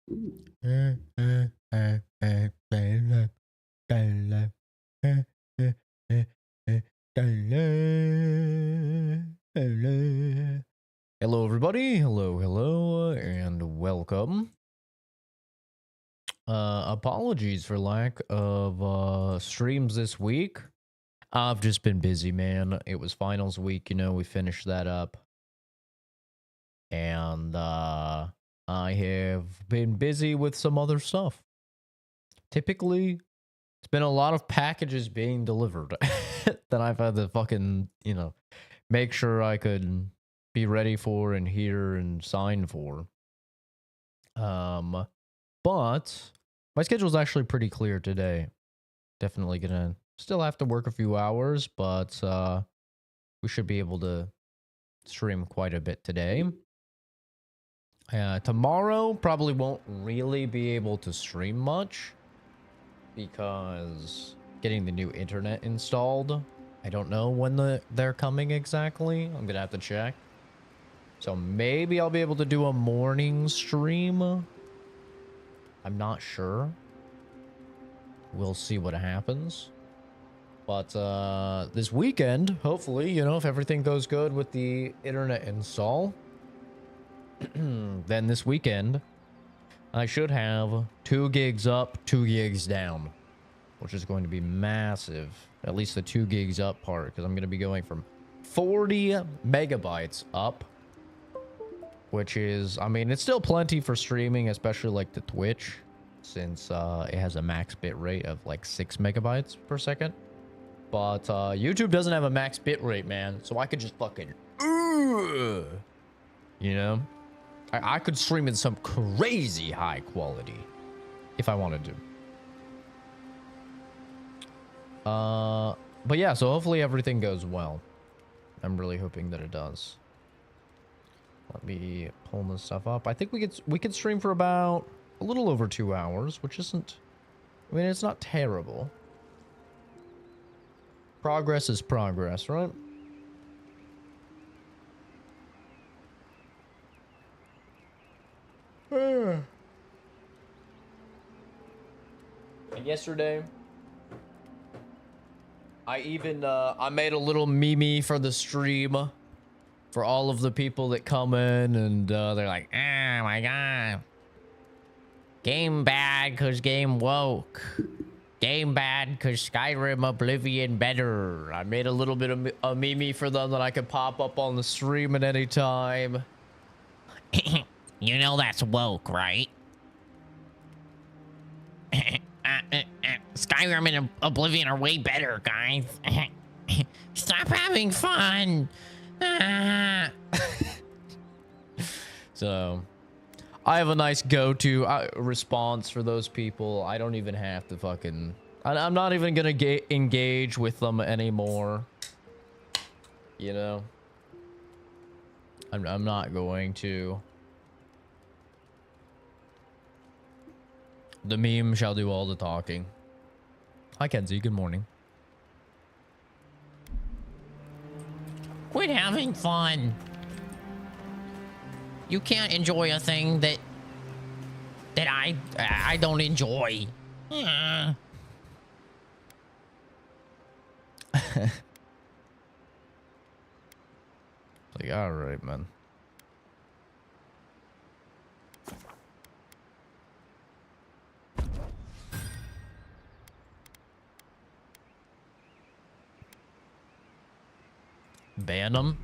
Hello, everybody. Hello, and welcome. Apologies for lack of streams this week. I've just been busy, man. It was finals week, we finished that up. And I have been busy with some other stuff. Typically, it's been a lot of packages being delivered that I've had to fucking, make sure I could be ready for and hear and sign for. But my schedule's actually pretty clear today. Definitely gonna still have to work a few hours, but we should be able to stream quite a bit today. Tomorrow probably won't really be able to stream much because getting the new internet installed. I don't know when they're coming exactly. I'm gonna have to check. So maybe I'll be able to do a morning stream. I'm not sure. We'll see what happens. But this weekend, hopefully, if everything goes good with the internet install, then this weekend, I should have 2 gigs up, 2 gigs down, which is going to be massive. At least the 2 gigs up part, because I'm going to be going from 40 megabytes up, which is, I mean, it's still plenty for streaming, especially like the Twitch, since it has a max bit rate of like 6 megabytes per second. But YouTube doesn't have a max bit rate, man, so I could just fucking, I could stream in some crazy high quality if I wanted to. But yeah, so hopefully everything goes well. I'm really hoping that it does. Let me pull this stuff up. I think we could stream for about a little over 2 hours, which isn't, I mean, it's not terrible. Progress is progress, right? And yesterday, I even I made a little meme for the stream for all of the people that come in, and they're like, "Oh my god, game bad cause game woke, game bad cause Skyrim Oblivion better." I made a little bit of a meme for them that I could pop up on the stream at any time. You know that's woke, right? Skyrim and Oblivion are way better, guys. Stop having fun. So, I have a nice go-to response for those people. I don't even have to fucking... I'm not even gonna engage with them anymore. I'm not going to. The meme shall do all the talking. Hi, Kenzie. Good morning. Quit having fun. You can't enjoy a thing that I don't enjoy. Like, all right, man. Ban them?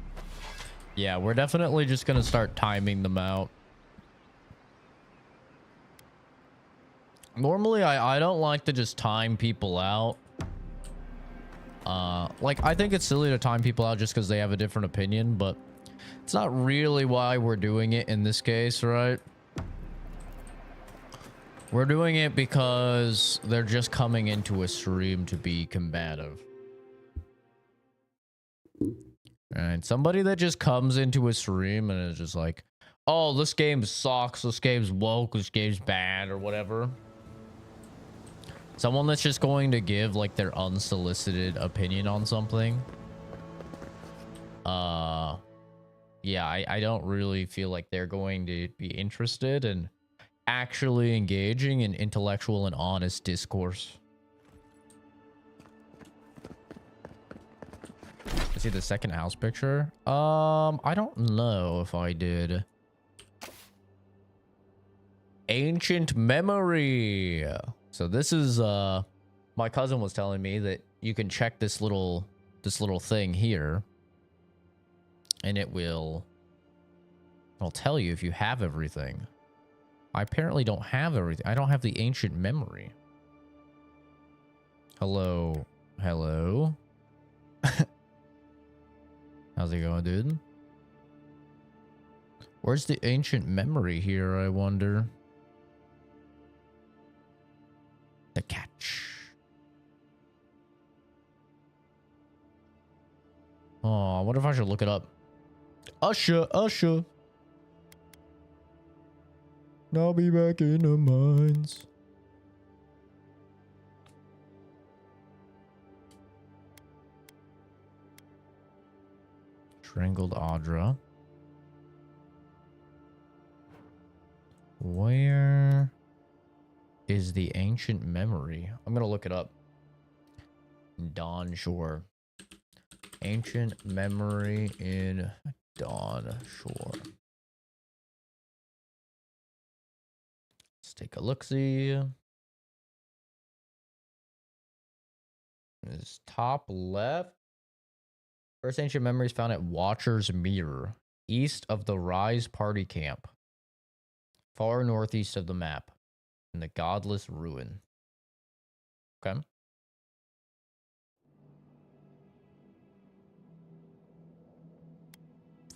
Yeah, we're definitely just gonna start timing them out. Normally, I don't like to just time people out. Like, I think it's silly to time people out just because they have a different opinion, but it's not really why we're doing it in this case, right? We're doing it because they're just coming into a stream to be combative. And somebody that just comes into a stream and is just like, oh, this game sucks, this game's woke, this game's bad, or whatever. Someone that's just going to give like their unsolicited opinion on something. Yeah, I don't really feel like they're going to be interested, and actually engaging in intellectual and honest discourse. I see the second house picture. I don't know if I did. Ancient memory. So this is my cousin was telling me that you can check this little thing here, and it'll tell you if you have everything. I apparently don't have everything. I don't have the ancient memory. Hello. Hello. How's it going, dude? Where's the ancient memory here, I wonder? The catch. Oh, I wonder if I should look it up. Usher. I'll be back in the mines. Strangled Audra. Where is the ancient memory? I'm gonna look it up. Dawnshore. Ancient memory in Dawnshore. Let's take a look-see. This top left. First ancient memory is found at Watcher's Mirror, east of the Rise Party Camp. Far northeast of the map, in the Godless Ruin. Okay.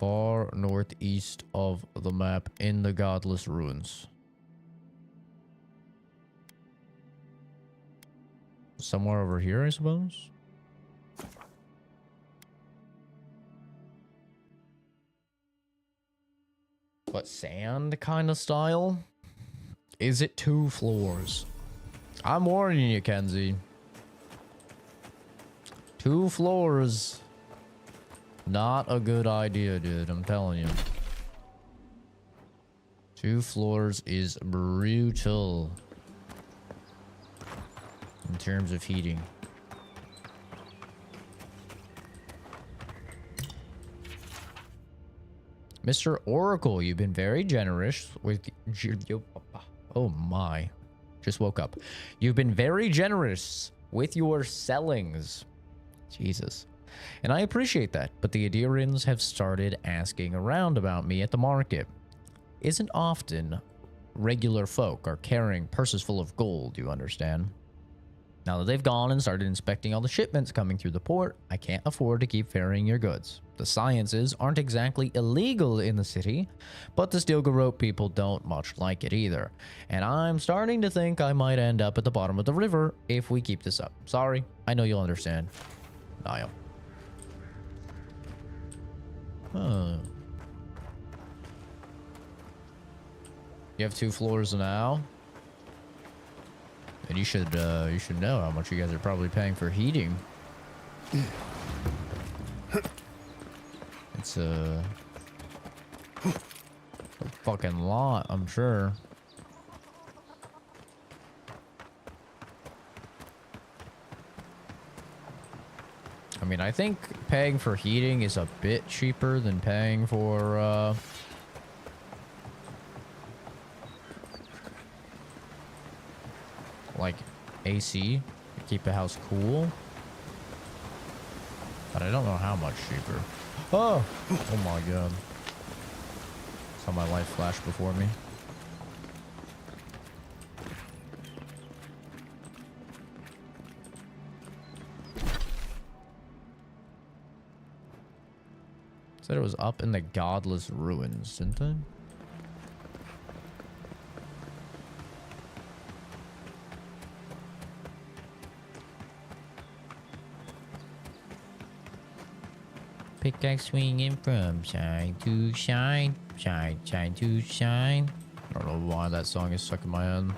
Far northeast of the map, in the Godless Ruins. Somewhere over here, I suppose? What, sand kind of style? Is it 2 floors? I'm warning you, Kenzie. 2 floors. Not a good idea, dude. I'm telling you. 2 floors is brutal. In terms of heating. Mr. Oracle, you've been very generous with... Oh my. Just woke up. You've been very generous with your sellings. Jesus. And I appreciate that, but the Adirians have started asking around about me at the market. Isn't often regular folk are carrying purses full of gold, you understand? Now that they've gone and started inspecting all the shipments coming through the port, I can't afford to keep ferrying your goods. The sciences aren't exactly illegal in the city, but the Stilgarrote people don't much like it either. And I'm starting to think I might end up at the bottom of the river if we keep this up. Sorry, I know you'll understand. Niall. Huh. You have 2 floors now? And you should know how much you guys are probably paying for heating. It's a fucking lot, I'm sure. I mean, I think paying for heating is a bit cheaper than paying for like AC to keep the house cool, but I don't know how much cheaper. Oh my god, saw my life flash before me. Said it was up in the Godless Ruins, didn't it? Pickaxe swinging from side to side, side to side. I don't know why that song is stuck in my head.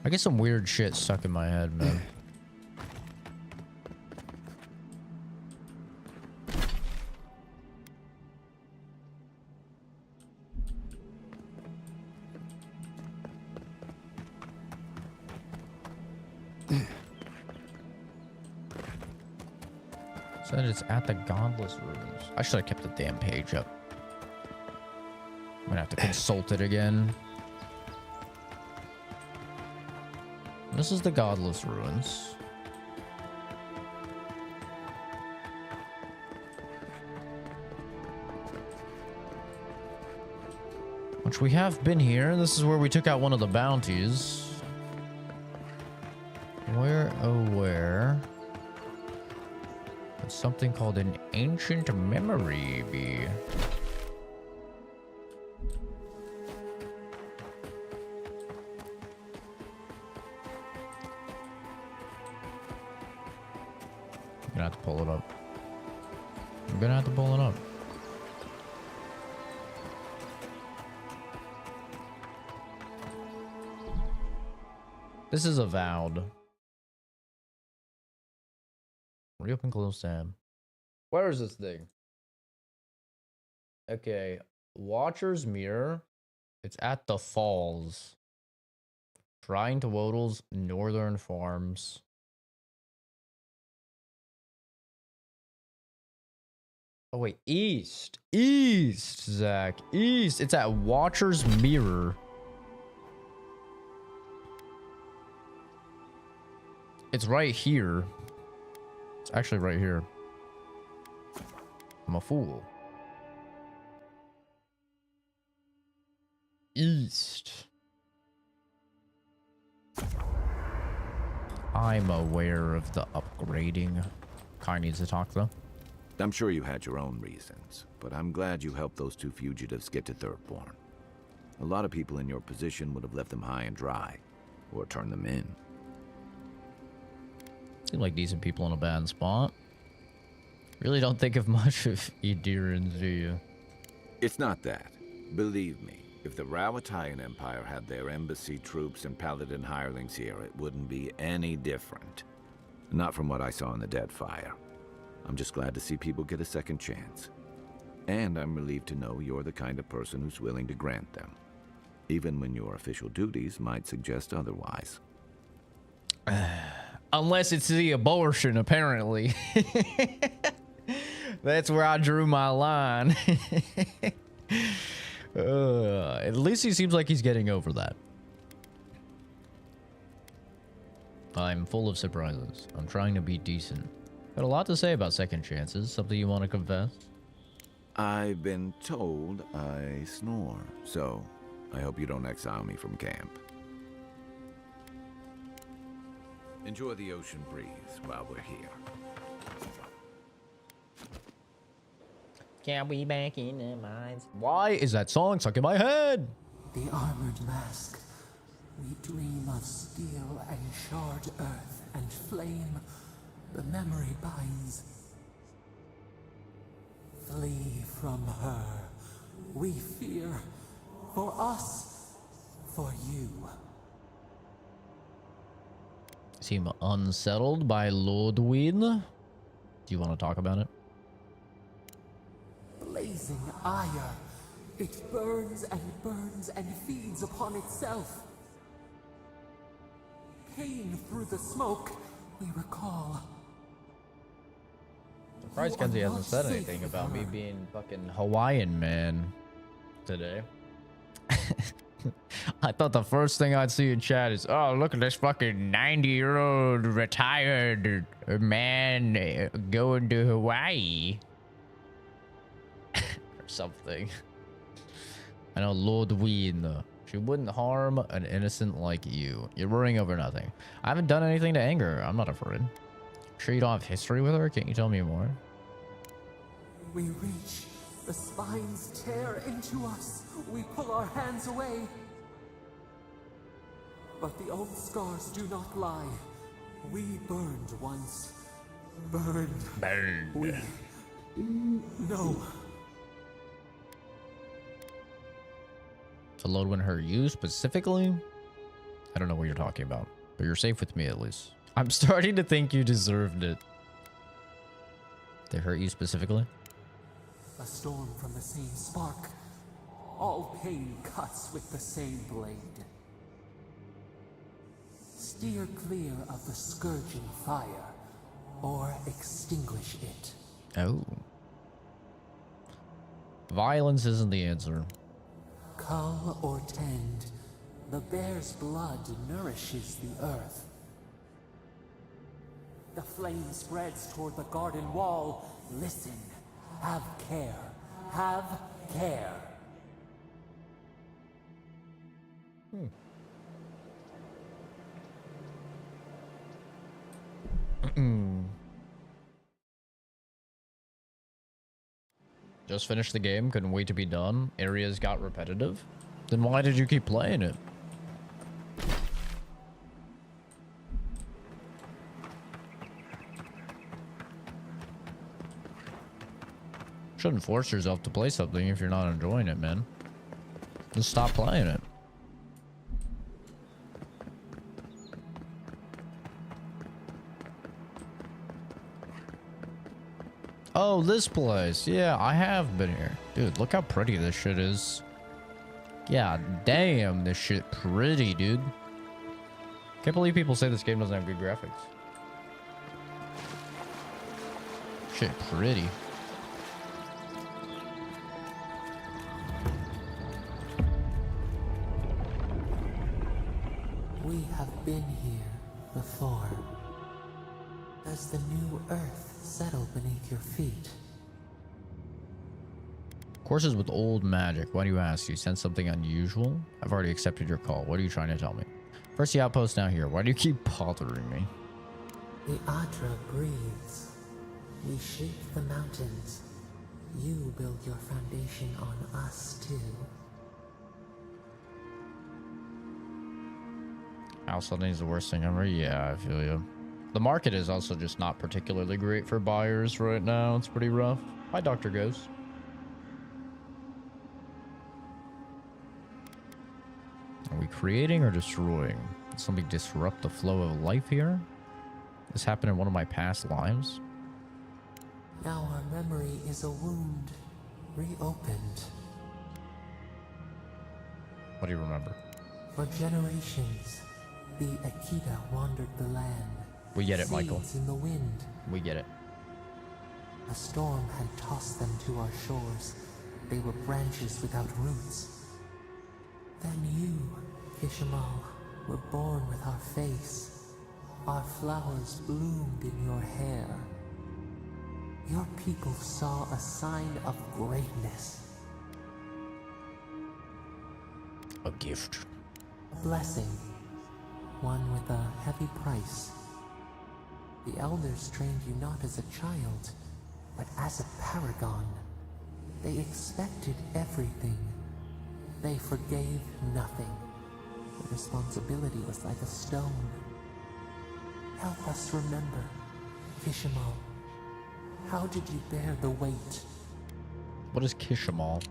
I get some weird shit stuck in my head, man. Said it's at the Godless Ruins. I should have kept the damn page up. I'm gonna have to consult it again. This is the Godless Ruins. Which we have been here. This is where we took out one of the bounties. Where, oh where? It's something called an ancient memory bee. I'm gonna have to pull it up. I'm gonna have to pull it up. This is Avowed. Reopen, close tab. Where is this thing? Okay. Watcher's Mirror. It's at the Falls. Shrine to Wodal's Northern Farms. Oh wait, east. East, Zach. East. It's at Watcher's Mirror. It's right here. It's actually right here. I'm a fool. East. I'm aware of the upgrading. Kai needs to talk though. I'm sure you had your own reasons, but I'm glad you helped those two fugitives get to Thirdborn. A lot of people in your position would have left them high and dry, or turned them in. Seem like decent people in a bad spot. Really don't think of much of Edirans, do you? It's not that. Believe me, if the Rawatayan Empire had their embassy troops and paladin hirelings here, it wouldn't be any different. Not from what I saw in the Deadfire. I'm just glad to see people get a second chance. And I'm relieved to know you're the kind of person who's willing to grant them, even when your official duties might suggest otherwise. Unless it's the abortion, apparently. That's where I drew my line. At least he seems like he's getting over that. I'm full of surprises. I'm trying to be decent. Got a lot to say about second chances. Something you want to confess? I've been told I snore, so I hope you don't exile me from camp. Enjoy the ocean breeze while we're here. Can we back in the mines? Why is that song stuck in my head? The armored mask. We dream of steel and shard earth and flame. The memory binds. Flee from her. We fear. For us. For you. Seem unsettled by Lordwyn. Do you want to talk about it? Blazing ire. It burns and feeds upon itself. Pain through the smoke, we recall. Surprised Kenzie hasn't said anything about me being fucking Hawaiian man today. I thought the first thing I'd see in chat is, oh, look at this fucking 90-year-old retired man going to Hawaii. Or something. I know Lordwyn. She wouldn't harm an innocent like you. You're worrying over nothing. I haven't done anything to anger her. I'm not afraid. Sure you don't have history with her? Can't you tell me more? We reach. The spines tear into us. We pull our hands away. But the old scars do not lie. We burned once. Burned. We... No. To Lordwyn hurt you specifically? I don't know what you're talking about. But you're safe with me at least. I'm starting to think you deserved it. They hurt you specifically? A storm from the same spark. All pain cuts with the same blade. Steer clear of the scourging fire. or extinguish it. Oh. Violence isn't the answer. Cull or tend, the bear's blood nourishes the earth. The flame spreads toward the garden wall. Listen. Have care. Have care. Just finished the game, couldn't wait to be done. Areas got repetitive. Then why did you keep playing it? Shouldn't force yourself to play something if you're not enjoying it, man. Just stop playing it. Oh, this place. Yeah, I have been here. Dude, look how pretty this shit is. Yeah, damn, this shit pretty, dude. Can't believe people say this game doesn't have good graphics. Shit pretty. We have been here before. Does the new earth settle beneath your feet? Courses with old magic. Why do you ask? You sense something unusual? I've already accepted your call. What are you trying to tell me? First the outpost, now here. Why do you keep bothering me? The Adra breathes. We shape the mountains. You build your foundation on us too. House hunting is the worst thing ever. Yeah, I feel you. The market is also just not particularly great for buyers right now. It's pretty rough. Hi, Dr. Ghost. Are we creating or destroying? Did something disrupt the flow of life here? This happened in one of my past lives. Now our memory is a wound, reopened. What do you remember? For generations, the Akita wandered the land. We get it, Michael. Seeds in the wind. We get it. A storm had tossed them to our shores. They were branches without roots. Then you, Kishimal, were born with our face. Our flowers bloomed in your hair. Your people saw a sign of greatness. A gift. A blessing. One with a heavy price. The elders trained you not as a child, but as a paragon. They expected everything. They forgave nothing. The responsibility was like a stone. Help us remember, Kishimal. How did you bear the weight? What is Kishimal?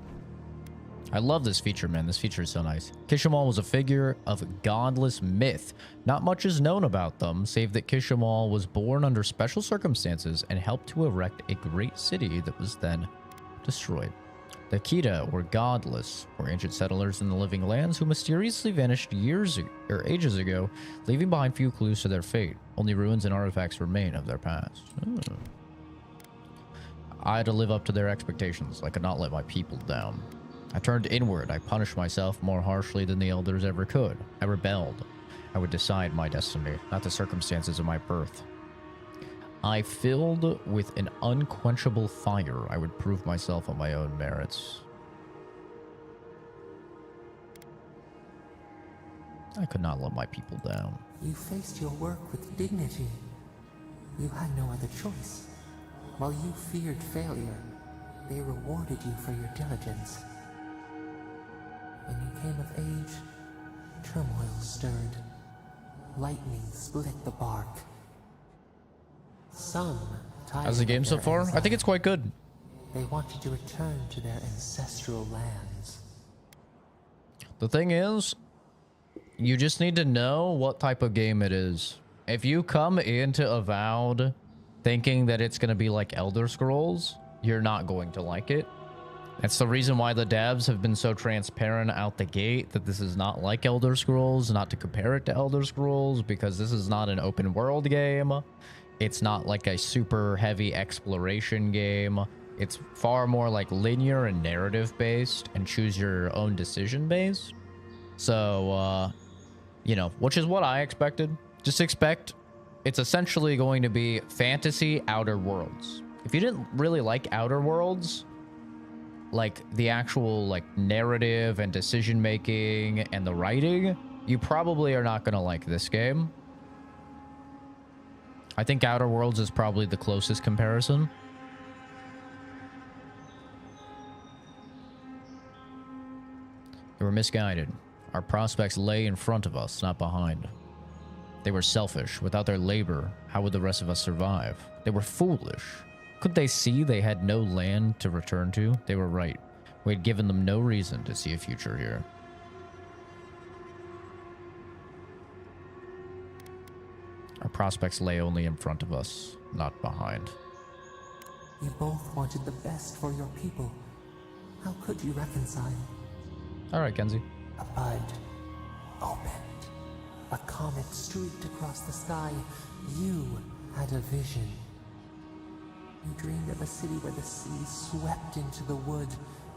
I love this feature, man. This feature is so nice. Kishimal was a figure of godless myth. Not much is known about them, save that Kishimal was born under special circumstances and helped to erect a great city that was then destroyed. The Akita, or godless, were ancient settlers in the living lands who mysteriously vanished ages ago, leaving behind few clues to their fate. Only ruins and artifacts remain of their past. I had to live up to their expectations. I could not let my people down. I turned inward. I punished myself more harshly than the elders ever could. I rebelled. I would decide my destiny, not the circumstances of my birth. I filled with an unquenchable fire. I would prove myself on my own merits. I could not let my people down. You faced your work with dignity. You had no other choice. While you feared failure, they rewarded you for your diligence. When you came of age, turmoil stirred. Lightning split the bark. Some tired How's the game of so their far? I think it's quite good. They wanted to return to their ancestral lands. The thing is, you just need to know what type of game it is. If you come into Avowed thinking that it's going to be like Elder Scrolls, you're not going to like it. That's the reason why the devs have been so transparent out the gate that this is not like Elder Scrolls, not to compare it to Elder Scrolls, because this is not an open world game. It's not like a super heavy exploration game. It's far more like linear and narrative based and choose your own decision based. So, you know, which is what I expected. Just expect it's essentially going to be fantasy Outer Worlds. If you didn't really like Outer Worlds, like the actual like narrative and decision making and the writing, you probably are not going to like this game. I think Outer Worlds is probably the closest comparison. We were misguided. Our prospects lay in front of us, not behind. They were selfish. Without their labor, how would the rest of us survive? They were foolish. Could they see they had no land to return to? They were right. We had given them no reason to see a future here. Our prospects lay only in front of us, not behind. You both wanted the best for your people. How could you reconcile? All right, Kenzie. A bud opened. A comet streaked across the sky. You had a vision. You dreamed of a city where the sea swept into the wood,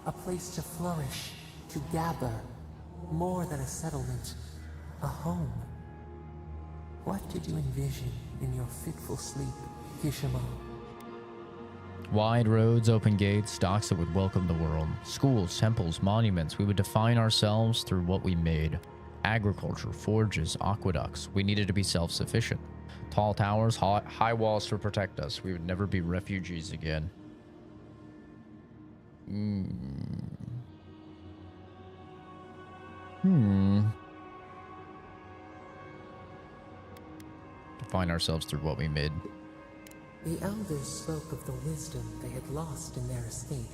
a place to flourish, to gather, more than a settlement, a home. What did you envision in your fitful sleep, Kishima? Wide roads, open gates, docks that would welcome the world. Schools, temples, monuments. We would define ourselves through what we made. Agriculture, forges, aqueducts. We needed to be self-sufficient. Tall towers, high walls to protect us. We would never be refugees again. Define ourselves through what we made. The elders spoke of the wisdom they had lost in their escape.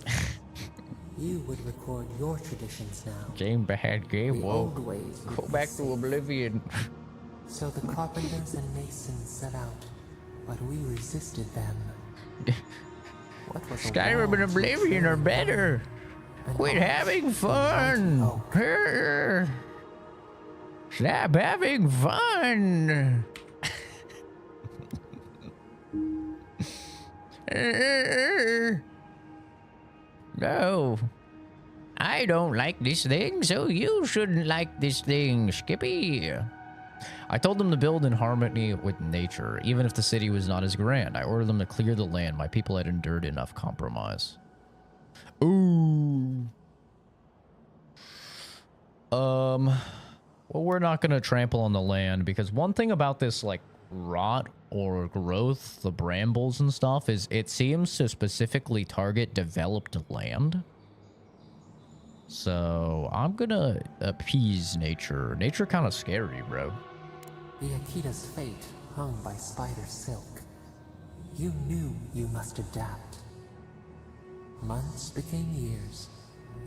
You would record your traditions now. Game bad, game The woke. old ways would Go be back to safe. oblivion. So the carpenters and masons set out, but we resisted them. What was a Skyrim wall and to a Oblivion are tree better. and Quit oak having to fun. mighty oak. Stop having fun. No. I don't like this thing, so you shouldn't like this thing, Skippy. I told them to build in harmony with nature, even if the city was not as grand. I ordered them to clear the land. My people had endured enough compromise. Ooh. Well, we're not going to trample on the land because one thing about this, like, rot or growth, the brambles and stuff, is it seems to specifically target developed land. So I'm gonna appease nature. Nature kind of scary, bro. The Akita's fate hung by spider silk. You knew you must adapt. Months became years,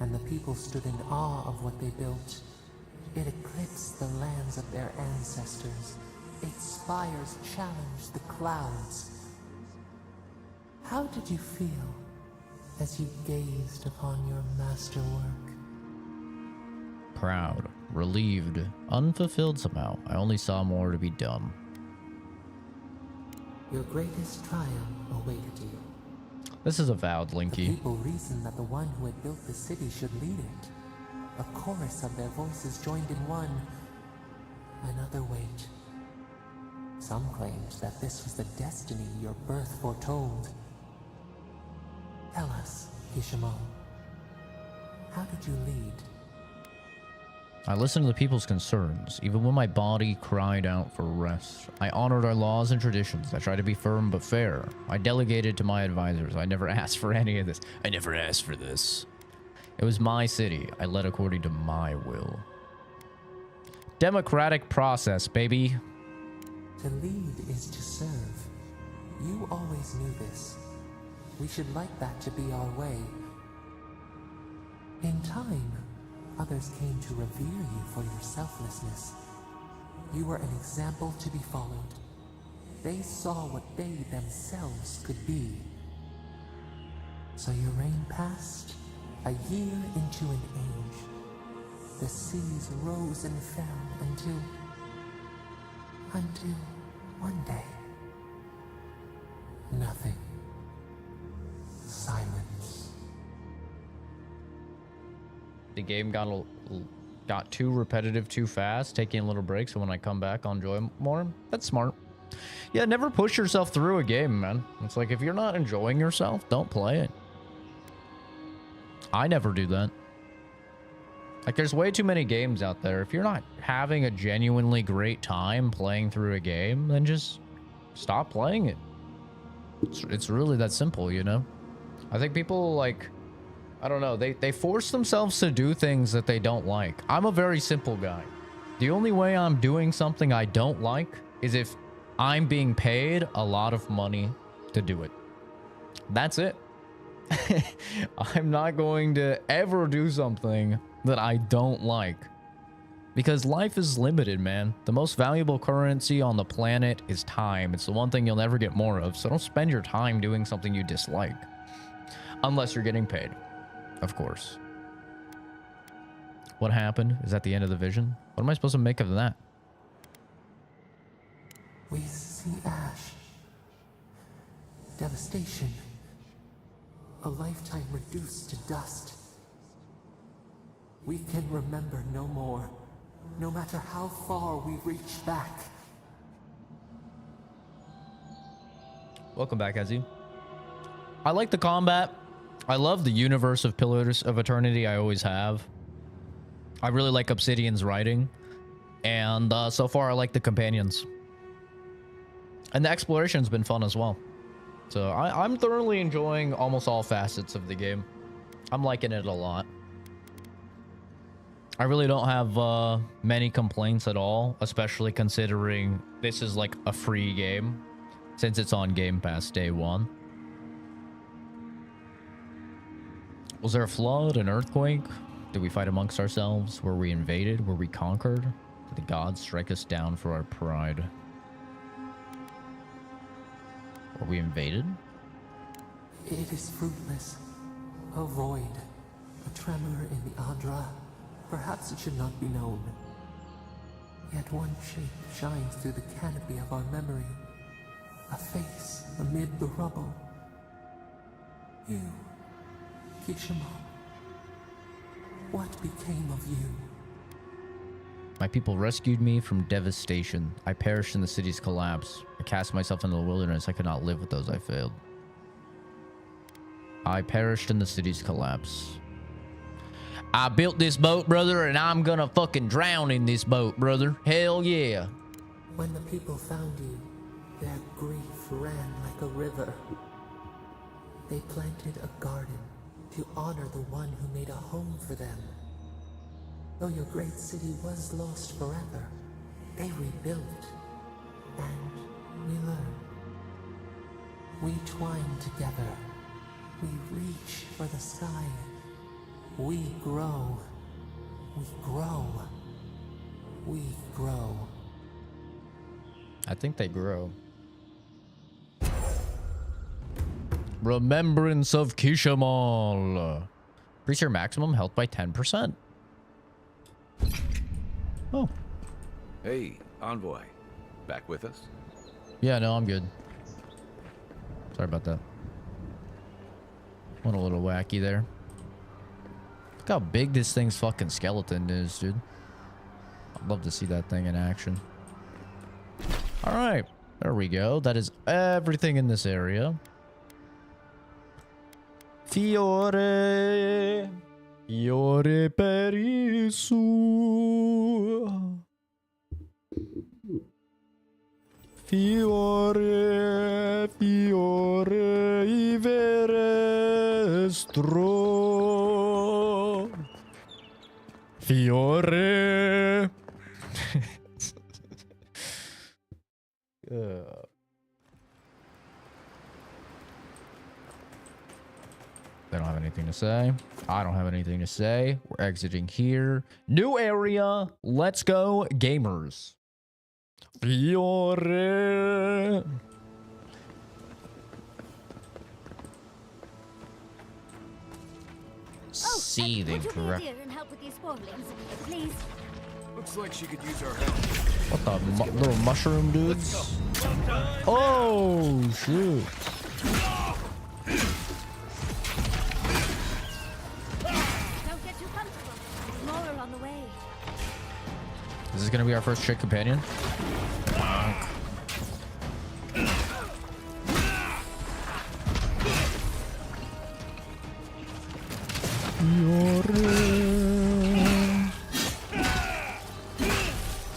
and the people stood in awe of what they built. It eclipsed the lands of their ancestors. Its spires challenged the clouds. How did you feel as you gazed upon your masterwork? Proud, relieved, unfulfilled somehow. I only saw more to be done. Your greatest trial awaited you. This is Avowed, The Linky. people reasoned that the one who had built the city should lead it. A chorus of their voices joined in one. Another wait. Some claimed that this was the destiny your birth foretold. Tell us, Kishimo, how did you lead? I listened to the people's concerns, even when my body cried out for rest. I honored our laws and traditions. I tried to be firm but fair. I delegated to my advisors. I never asked for any of this. I never asked for this. It was my city. I led according to my will. Democratic process, baby. To lead is to serve. You always knew this. We should like that to be our way. In time, others came to revere you for your selflessness. You were an example to be followed. They saw what they themselves could be. So your reign passed, a year into an age. The seas rose and fell until one day, Nothing. Silence. The game got too repetitive too fast, taking a little break, so when I come back I'll enjoy more. That's smart. Yeah, never push yourself through a game, man. It's like, if you're not enjoying yourself, don't play it. I never do that. Like, there's way too many games out there. If you're not having a genuinely great time playing through a game, then just stop playing it. It's really that simple, you know? I think people, like, I don't know, they force themselves to do things that they don't like. I'm a very simple guy. The only way I'm doing something I don't like is if I'm being paid a lot of money to do it. That's it. I'm not going to ever do something that I don't like, because life is limited, man. The most valuable currency on the planet is time. It's the one thing you'll never get more of, so don't spend your time doing something you dislike, unless you're getting paid, of course. What happened? Is that the end of the vision? What am I supposed to make of that? We see ash. Devastation. A lifetime reduced to dust. We can remember no more, no matter how far we reach back. Welcome back, Ezzy. I like the combat. I love the universe of Pillars of Eternity. I always have. I really like Obsidian's writing. And so far, I like the companions. And the exploration's been fun as well. So I'm thoroughly enjoying almost all facets of the game. I'm liking it a lot. I really don't have many complaints at all, especially considering this is like a free game, since it's on Game Pass day one. Was there a flood, an earthquake? Did we fight amongst ourselves? Were we invaded? Were we conquered? Did the gods strike us down for our pride? Were we invaded? It is fruitless. A void. A tremor in the Andra. Perhaps it should not be known. Yet one shape shines through the canopy of our memory. A face amid the rubble. You, Kishima. What became of you? My people rescued me from devastation. I perished in the city's collapse. I cast myself into the wilderness. I could not live with those I failed. I perished in the city's collapse. I built this boat, brother, and I'm gonna fucking drown in this boat, brother. Hell yeah. When the people found you, their grief ran like a river. They planted a garden to honor the one who made a home for them. Though your great city was lost forever, they rebuilt, and we learned. We twine together. We reach for the sky. We grow. We grow. We grow. I think they grow. Remembrance of Kishamal. Increase your maximum health by 10%. Oh. Hey, Envoy. Back with us? Yeah, no, I'm good. Sorry about that. Went a little wacky there. Look how big this thing's fucking skeleton is, dude. I'd love to see that thing in action. All right. There we go. That is everything in this area. Fiore. Fiore per il suo. Fiore, fiore, i verestro. Fiore. They don't have anything to say. I don't have anything to say. We're exiting here. New area. Let's go, gamers. Fiore. Seething correct. And help with these spawnlings, please. Looks like she could use our help. What the little mushroom dudes? Oh shoot. Don't get too comfortable. More are on the way. Is this gonna be our first chick companion?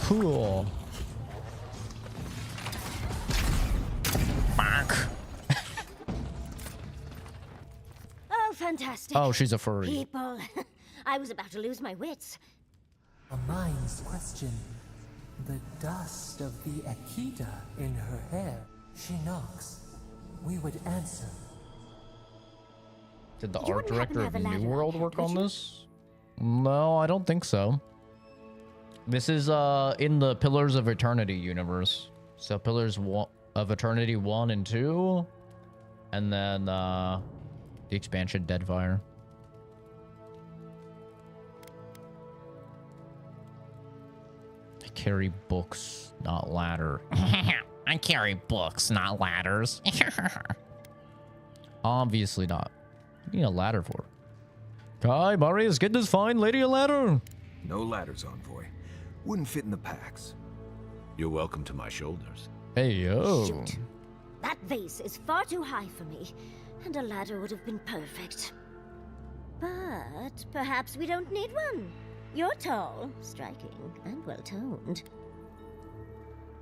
Cool. Oh, fantastic. Oh, she's a furry. People. I was about to lose my wits. A mind's question. The dust of the Akita in her hair. She knocks. We would answer. Did the You art wouldn't happen director to of have a ladder New on World hand, work would on you? this? No, I don't think so. This is in the Pillars of Eternity universe. So of Eternity 1 and 2, and then the expansion Deadfire. I carry books, not ladder. I carry books, not ladders. Obviously not. What do you need a ladder for? Kai, Marius, get this fine lady a ladder. No ladders, Envoy. Wouldn't fit in the packs. You're welcome to my shoulders. Hey, yo. Shoot. That vase is far too high for me, and a ladder would have been perfect. But perhaps we don't need one. You're tall, striking, and well-toned.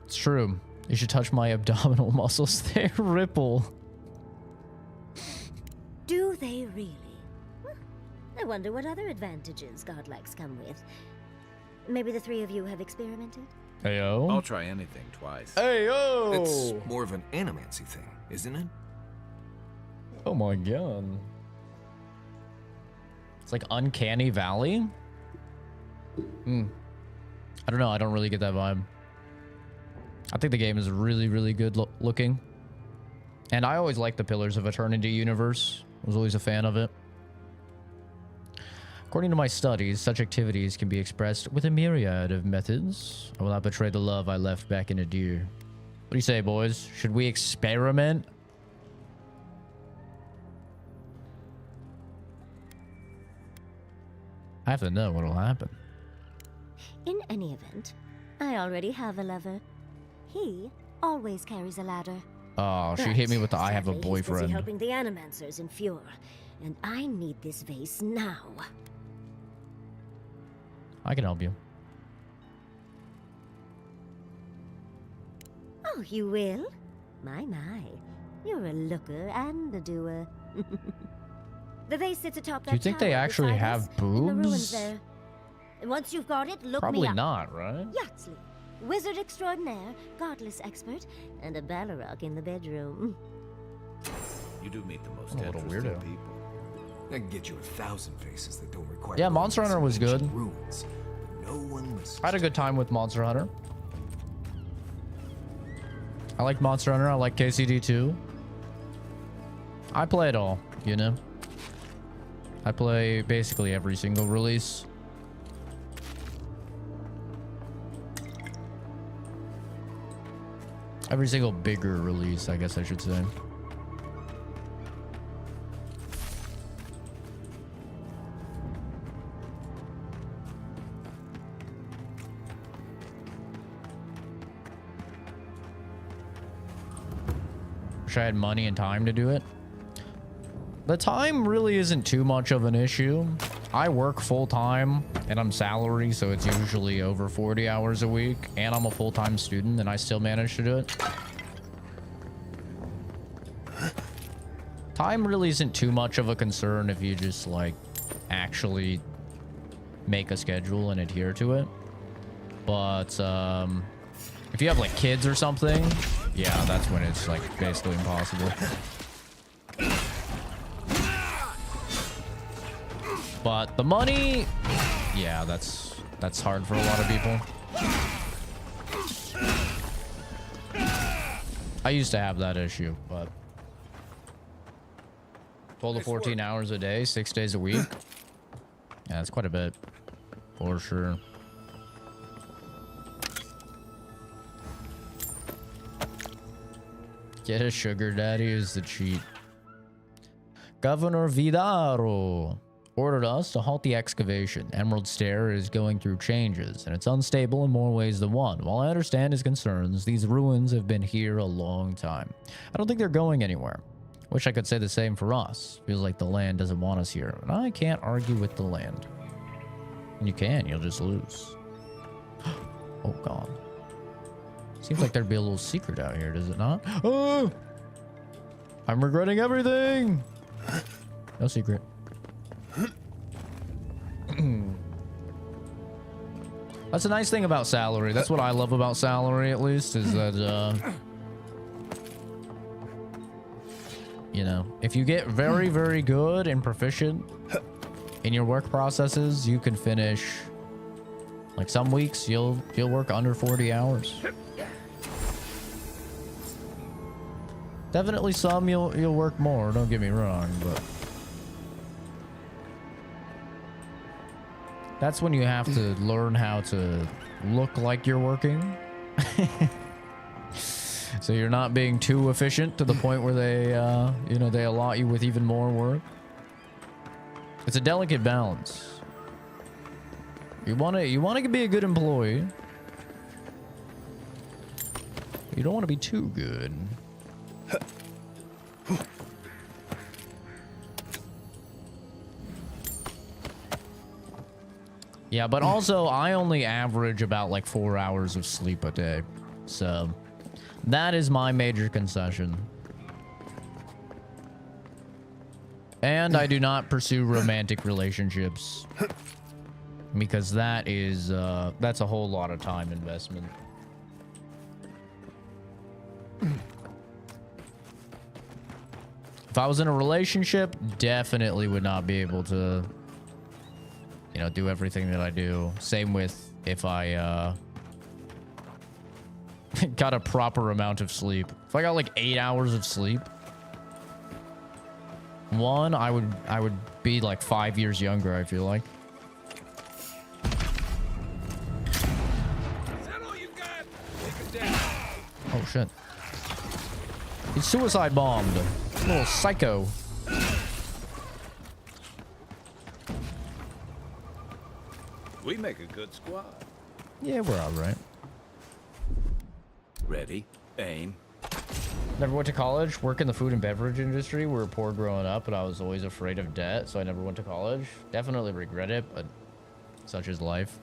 It's true. You should touch my abdominal muscles. They ripple. Do they really? Huh. I wonder what other advantages godlikes come with. Maybe the three of you have experimented? Hey, yo. I'll try anything twice. Hey, yo. It's more of an animancy thing, isn't it? Oh my god. It's like Uncanny Valley? I don't know. I don't really get that vibe. I think the game is really, really good looking. And I always liked the Pillars of Eternity universe. I was always a fan of it. According to my studies, such activities can be expressed with a myriad of methods. I will not betray the love I left back in Adir. What do you say, boys? Should we experiment? I have to know what'll happen. In any event, I already have a lover. He always carries a ladder. Oh, she hit me with the I have a Sadly, he's busy boyfriend. helping the Animancers in Fjord, and I need this vase now. I can help you. Oh, you will? My. You're a looker and a doer. The vase sits atop that Do you think they tower actually beside have us, in the ruins boobs? there. And once you've got it, look Probably me up. not, right? Yatsley, wizard extraordinaire, godless expert, and a Balrog in the bedroom. You do meet the most A little interesting weirdo. people. I can get you 1,000 faces that don't require. Yeah, going Monster to Hunter some was good. ancient Ruins, but no one listens. I had a good time with Monster Hunter. I like Monster Hunter. I like KCD too. I play it all, you know. I play basically every single release. Every single bigger release, I guess I should say. Wish I had money and time to do it. The time really isn't too much of an issue. I work full time and I'm salary, so it's usually over 40 hours a week, and I'm a full-time student and I still manage to do it. Time really isn't too much of a concern if you just like actually make a schedule and adhere to it. But if you have like kids or something, yeah, that's when it's like basically impossible. But the money, yeah, that's hard for a lot of people. I used to have that issue, but 12 to 14 hours a day, 6 days a week. Yeah, that's quite a bit, for sure. Get a sugar daddy is the cheat. Governor Vidaro ordered us to halt the excavation. Emerald Stair is going through changes, and it's unstable in more ways than one. While I understand his concerns, these ruins have been here a long time. I don't think they're going anywhere. Wish I could say the same for us. Feels like the land doesn't want us here, and I can't argue with the land. And you can, you'll just lose. Oh god. Seems like there'd be a little secret out here, does it not? Oh! I'm regretting everything! No secret. That's a nice thing about salary. That's what I love about salary, at least, is that, you know, if you get very, very good and proficient in your work processes, you can finish, like some weeks, you'll work under 40 hours. Definitely some you'll work more, don't get me wrong, but that's when you have to learn how to look like you're working. So you're not being too efficient to the point where they, you know, they allot you with even more work. It's a delicate balance. You want to be a good employee. You don't want to be too good. Yeah, but also I only average about like 4 hours of sleep a day. So that is my major concession. And I do not pursue romantic relationships because that is that's a whole lot of time investment. If I was in a relationship, definitely would not be able to, you know, do everything that I do. Same with if I got a proper amount of sleep. If I got like 8 hours of sleep, one, I would be like 5 years younger, I feel like. Is that all you got? Take it down. Oh shit. He's suicide bombed. Little psycho. We make a good squad. Yeah, we're alright. Ready, aim. Never went to college. Work in the food and beverage industry. We were poor growing up, but I was always afraid of debt, so I never went to college. Definitely regret it, but such is life.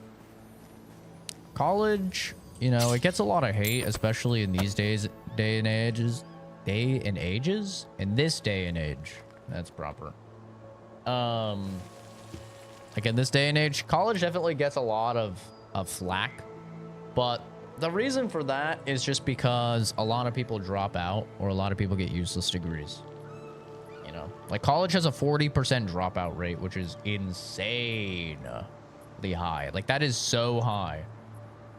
College, you know, it gets a lot of hate, especially in these days, in this day and age. That's proper. Like in this day and age, college definitely gets a lot of flack, but the reason for that is just because a lot of people drop out or a lot of people get useless degrees. You know, like college has a 40% dropout rate, which is insanely high. Like that is so high.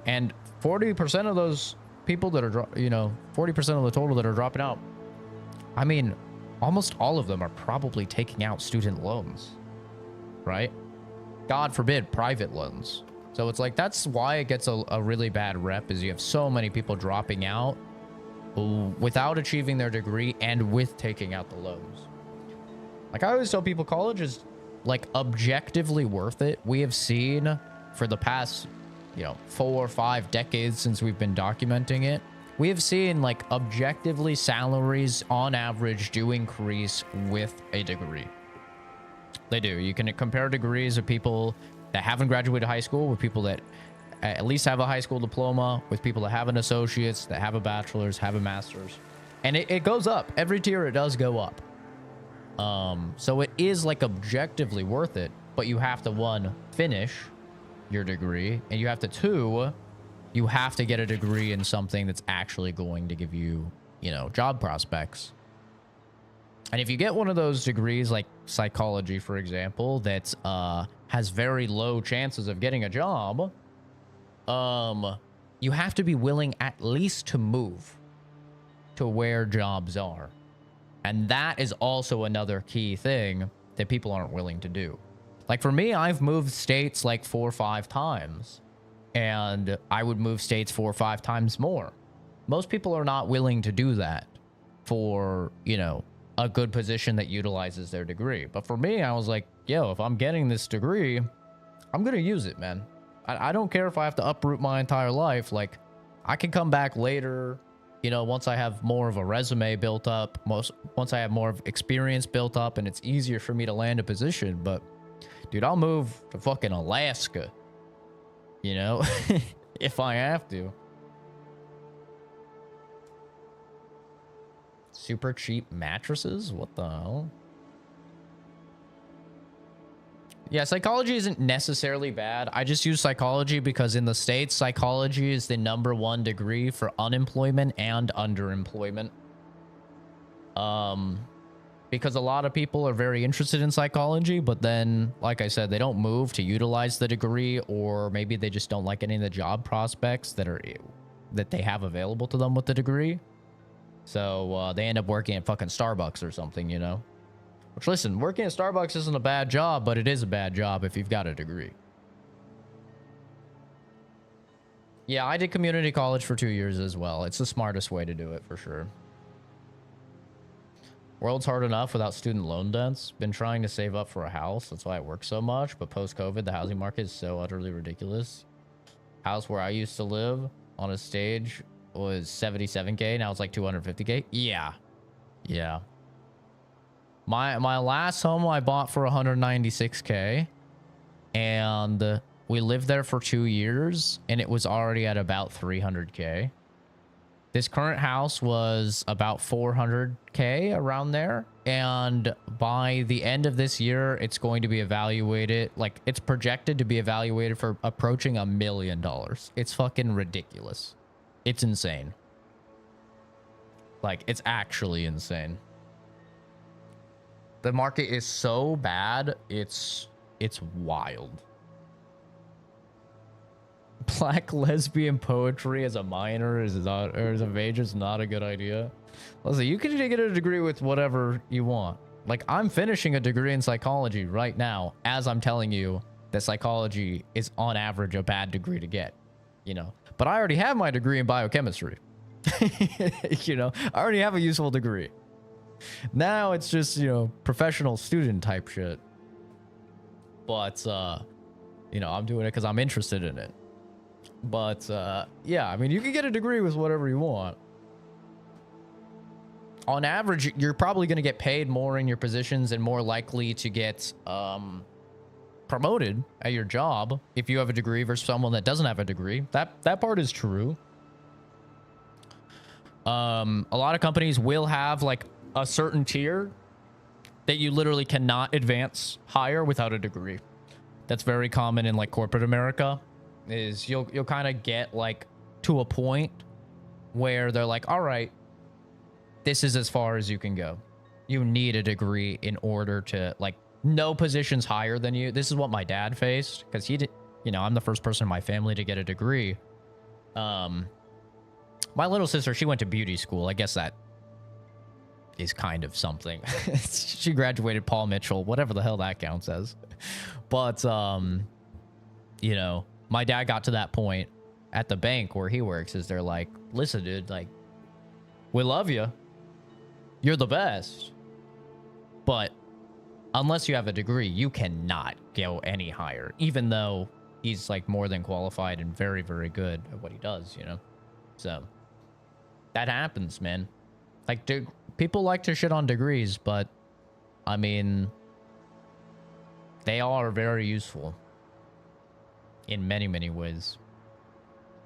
And 40% of those people that are, you know, 40% of the total that are dropping out, I mean, almost all of them are probably taking out student loans, right? God forbid, private loans. So it's like, that's why it gets a really bad rep, is you have so many people dropping out without achieving their degree and with taking out the loans. Like I always tell people, college is like objectively worth it. We have seen for the past, you know, 4 or 5 decades since we've been documenting it, we have seen like objectively salaries on average do increase with a degree. They do. You can compare degrees of people that haven't graduated high school with people that at least have a high school diploma, with people that have an associate's, that have a bachelor's, have a master's. And it goes up. Every tier it does go up. So it is like objectively worth it, but you have to, 1, finish your degree, and you have to, 2, you have to get a degree in something that's actually going to give you, you know, job prospects. And if you get one of those degrees like psychology, for example, that has very low chances of getting a job, you have to be willing at least to move to where jobs are. And that is also another key thing that people aren't willing to do. Like for me, I've moved states like 4 or 5 times, and I would move states 4 or 5 times more. Most people are not willing to do that. for, you know, a good position that utilizes their degree. But for me, I was like, yo, if I'm getting this degree, I'm going to use it, man. I don't care if I have to uproot my entire life. Like, I can come back later, you know, once I have more of a resume built up, once I have more of experience built up and it's easier for me to land a position. But, dude, I'll move to fucking Alaska, you know, if I have to. Super cheap mattresses? What the hell? Yeah, psychology isn't necessarily bad. I just use psychology because in the States, psychology is the #1 degree for unemployment and underemployment. Because a lot of people are very interested in psychology, but then, like I said, they don't move to utilize the degree, or maybe they just don't like any of the job prospects that they have available to them with the degree. So they end up working at fucking Starbucks or something, you know? Which, listen, working at Starbucks isn't a bad job, but it is a bad job if you've got a degree. Yeah, I did community college for 2 years as well. It's the smartest way to do it, for sure. World's hard enough without student loan debts. Been trying to save up for a house. That's why I work so much. But post-COVID, the housing market is so utterly ridiculous. House where I used to live on a stage was 77K. Now it's like 250K. Yeah. Yeah. My last home I bought for 196K, and we lived there for 2 years, and it was already at about 300K. This current house was about 400K, around there, and by the end of this year, it's going to be evaluated, like, it's projected to be evaluated for approaching $1 million. It's fucking ridiculous. It's insane. Like, it's actually insane. The market is so bad, it's wild. Black lesbian poetry as a minor or as a major is not a good idea. Listen, you can get a degree with whatever you want. Like, I'm finishing a degree in psychology right now as I'm telling you that psychology is on average a bad degree to get, you know. But I already have my degree in biochemistry. You know, I already have a useful degree. Now it's just, you know, professional student type shit. But, you know, I'm doing it because I'm interested in it. But, yeah, I mean, you can get a degree with whatever you want. On average, you're probably going to get paid more in your positions and more likely to get promoted at your job if you have a degree versus someone that doesn't have a degree. That part is true. A lot of companies will have, like, a certain tier that you literally cannot advance higher without a degree. That's very common in, like, corporate America, is you'll kind of get, like, to a point where they're like, all right, this is as far as you can go. You need a degree in order to, like, no positions higher than you. This is what my dad faced, because he did, you know, I'm the first person in my family to get a degree. My little sister, she went to beauty school. I guess that is kind of something. She graduated Paul Mitchell, whatever the hell that counts as. But, you know, my dad got to that point at the bank where he works, is they're like, listen, dude, like, we love you. You're the best. But unless you have a degree, you cannot go any higher, even though he's, like, more than qualified and very, very good at what he does, you know? So that happens, man. Like, dude, people like to shit on degrees, but I mean, they are very useful in many, many ways.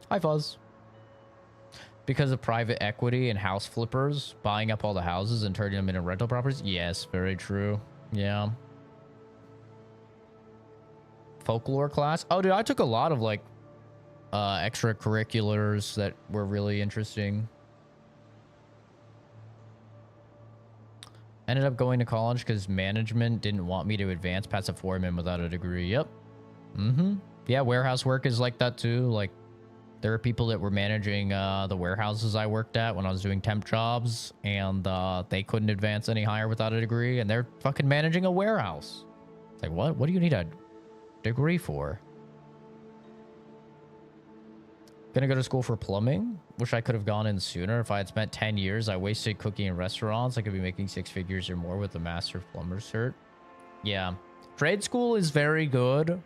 Hi, Fuzz. Because of private equity and house flippers buying up all the houses and turning them into rental properties? Yes, very true. Yeah. Folklore class? Oh, dude, I took a lot of, like, extracurriculars that were really interesting. Ended up going to college because management didn't want me to advance past a foreman without a degree. Yep. Yeah, warehouse work is like that too. Like, there are people that were managing the warehouses I worked at when I was doing temp jobs, and they couldn't advance any higher without a degree, and they're fucking managing a warehouse. It's like, what do you need a degree for? Gonna go to school for plumbing. Wish I could have gone in sooner. If I had spent 10 years, I wasted cooking in restaurants. I could be making 6 figures or more with a master plumber cert. Yeah. Trade school is very good.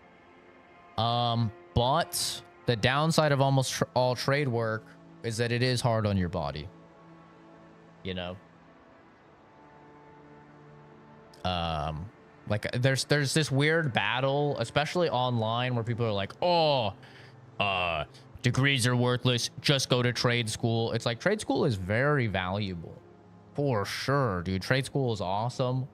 But the downside of almost all trade work is that it is hard on your body. You know? Like there's this weird battle, especially online, where people are like, oh, degrees are worthless, just go to trade school. It's like, trade school is very valuable. For sure, dude. Trade school is awesome.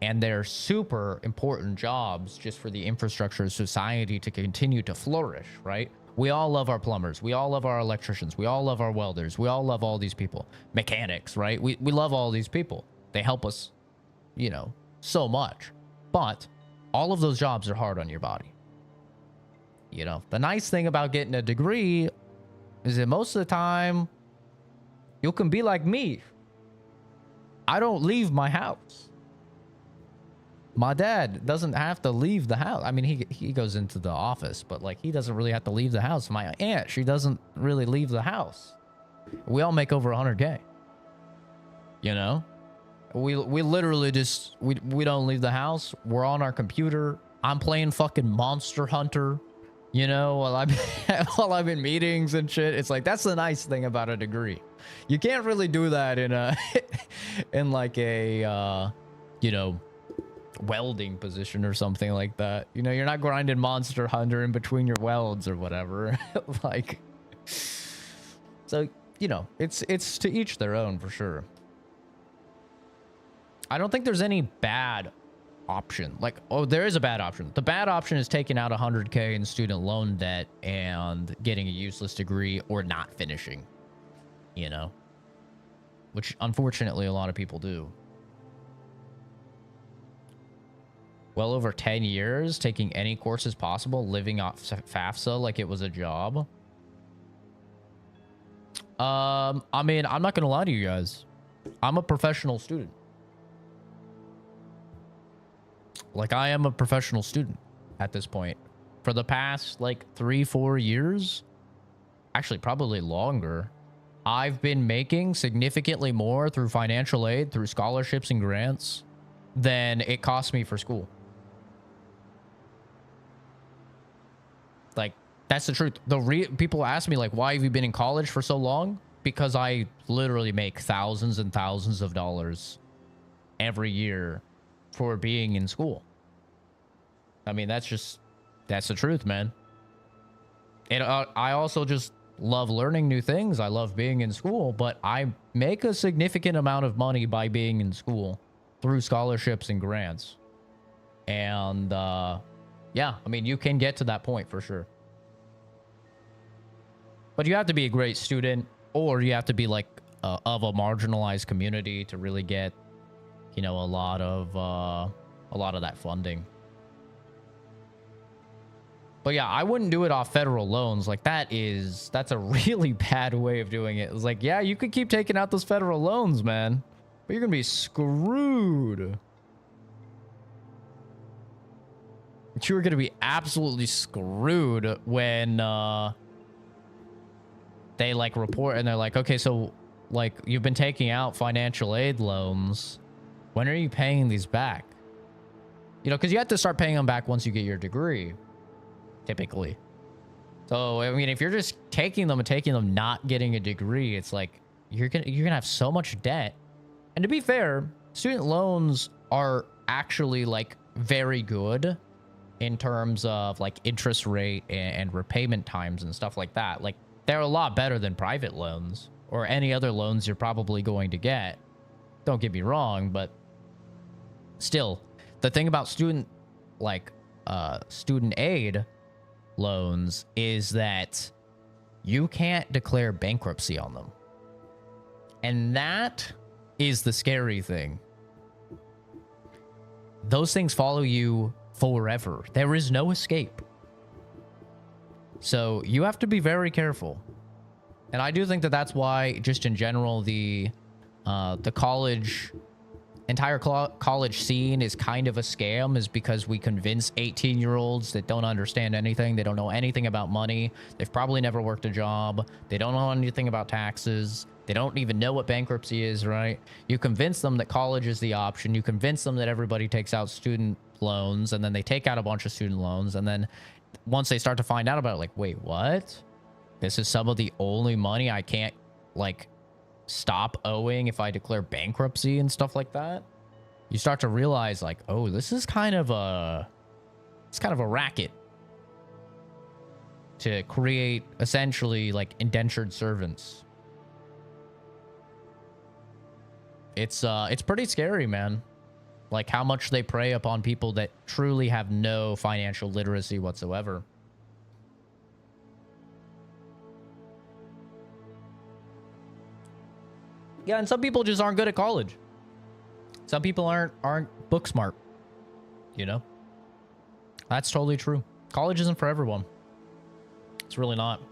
And they're super important jobs just for the infrastructure of society to continue to flourish, right? We all love our plumbers. We all love our electricians. We all love our welders. We all love all these people. Mechanics, right? We love all these people. They help us, you know, so much. But all of those jobs are hard on your body. You know, the nice thing about getting a degree is that most of the time you can be like me. I don't leave my house. My dad doesn't have to leave the house. I mean, he goes into the office, but like he doesn't really have to leave the house. My aunt, she doesn't really leave the house. We all make over 100K. You know? We literally just we don't leave the house. We're on our computer. I'm playing fucking Monster Hunter, you know, while I'm in meetings and shit. It's like, that's the nice thing about a degree. You can't really do that in a in like a you know, welding position or something like that. You know, you're not grinding Monster Hunter in between your welds or whatever. Like, so, you know, it's to each their own for sure. I don't think there's any bad option. Like, oh, there is a bad option. The bad option is taking out 100K in student loan debt and getting a useless degree or not finishing, you know, which unfortunately a lot of people do. Well over 10 years, taking any courses possible, living off FAFSA like it was a job. I mean, I'm not gonna lie to you guys. I'm a professional student. Like, I am a professional student at this point. For the past, like, 3-4 years, actually probably longer, I've been making significantly more through financial aid, through scholarships and grants, than it cost me for school. Like, that's the truth. People ask me, like, why have you been in college for so long? Because I literally make thousands and thousands of dollars every year for being in school. I mean, that's the truth, man. And I also just love learning new things. I love being in school, but I make a significant amount of money by being in school through scholarships and grants. And yeah, I mean, you can get to that point for sure. But you have to be a great student, or you have to be like of a marginalized community to really get, you know, a lot of that funding. But yeah, I wouldn't do it off federal loans. Like, that's a really bad way of doing it. It's like, yeah, you could keep taking out those federal loans, man, but you're gonna be screwed. You're gonna be absolutely screwed when they like report and they're like, okay, so like you've been taking out financial aid loans. When are you paying these back? You know, because you have to start paying them back once you get your degree, typically. So, I mean, if you're just taking them, not getting a degree, it's like you're gonna have so much debt. And to be fair, student loans are actually like very good in terms of like interest rate and repayment times and stuff like that. Like, they're a lot better than private loans or any other loans you're probably going to get. Don't get me wrong, but still, the thing about student aid loans is that you can't declare bankruptcy on them. And that is the scary thing. Those things follow you forever. There is no escape. So you have to be very careful. And I do think that that's why, just in general, the college entire college scene is kind of a scam is because we convince 18-year-olds that don't understand anything. They don't know anything about money. They've probably never worked a job. They don't know anything about taxes. They don't even know what bankruptcy is, right? You convince them that college is the option. You convince them that everybody takes out student loans, and then they take out a bunch of student loans. And then once they start to find out about it, like, wait, what? This is some of the only money I can't, like, stop owing if I declare bankruptcy and stuff like that. You start to realize, like, oh, this is kind of a racket to create essentially like indentured servants. It's pretty scary, man. Like how much they prey upon people that truly have no financial literacy whatsoever. Yeah, and some people just aren't good at college. Some people aren't book smart, you know? That's totally true. College isn't for everyone. It's really not.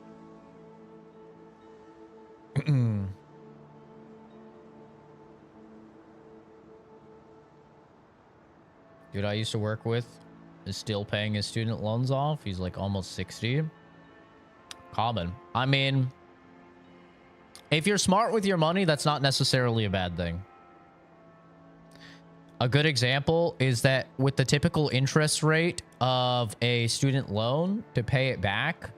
Dude I used to work with is still paying his student loans off. He's like almost 60. Common. I mean, if you're smart with your money, that's not necessarily a bad thing. A good example is that with the typical interest rate of a student loan to pay it back,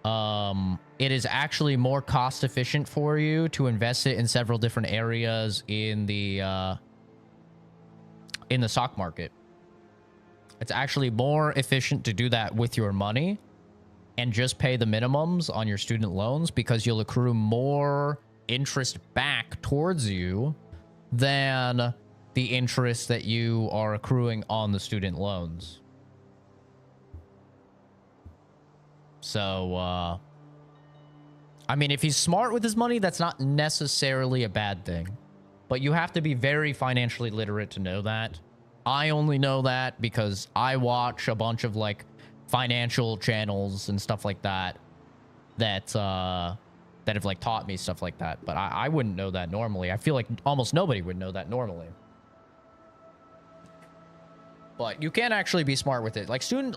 it is actually more cost efficient for you to invest it in several different areas in the stock market. It's actually more efficient to do that with your money and just pay the minimums on your student loans because you'll accrue more interest back towards you than the interest that you are accruing on the student loans. So, I mean, if he's smart with his money, that's not necessarily a bad thing. But you have to be very financially literate to know that. I only know that because I watch a bunch of, like, financial channels and stuff like that that have, like, taught me stuff like that. But I wouldn't know that normally. I feel like almost nobody would know that normally. But you can actually be smart with it. Like, student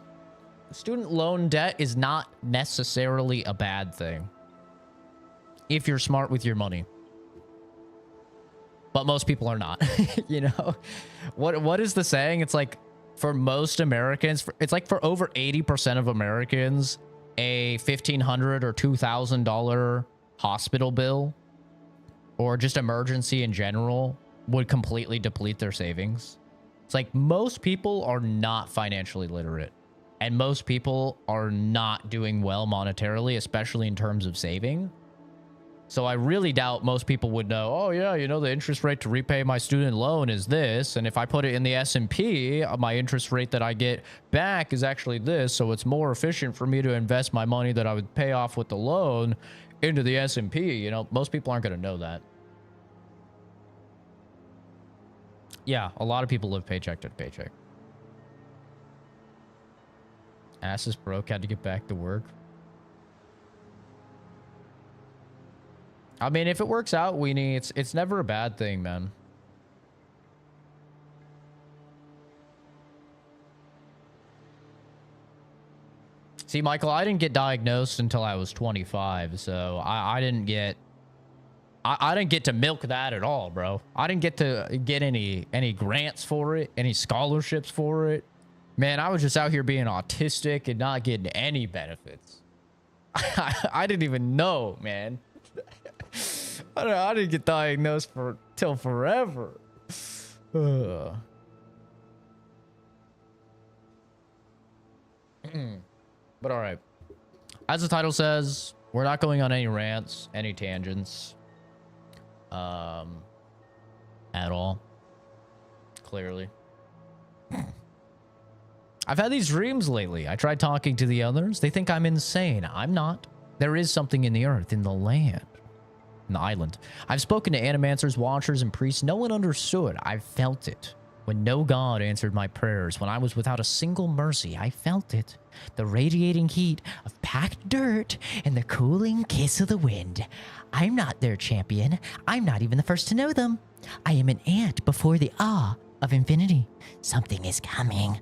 loan debt is not necessarily a bad thing if you're smart with your money. But most people are not. You know, what is the saying? It's like for most Americans, it's like for over 80% of Americans, a $1,500 or $2,000 hospital bill or just emergency in general would completely deplete their savings. It's like most people are not financially literate, and most people are not doing well monetarily, especially in terms of saving. So I really doubt most people would know, oh yeah, you know, the interest rate to repay my student loan is this, and if I put it in the S&P, my interest rate that I get back is actually this, so it's more efficient for me to invest my money that I would pay off with the loan into the S&P. You know, most people aren't going to know that. Yeah, a lot of people live paycheck to paycheck. Ass is broke, had to get back to work. I mean, if it works out, Weenie, it's never a bad thing, man. See, Michael, I didn't get diagnosed until I was 25, so I didn't get to milk that at all, bro. I didn't get to get any grants for it, any scholarships for it. Man, I was just out here being autistic and not getting any benefits. I didn't even know, man. I didn't get diagnosed till forever. But all right. As the title says, we're not going on any rants, any tangents. At all. Clearly. I've had these dreams lately. I tried talking to the others. They think I'm insane. I'm not. There is something in the earth, in the land, in the island. I've spoken to animancers, watchers, and priests. No one understood. I felt it. When no god answered my prayers, when I was without a single mercy, I felt it. The radiating heat of packed dirt and the cooling kiss of the wind. I'm not their champion. I'm not even the first to know them. I am an ant before the awe of infinity. Something is coming.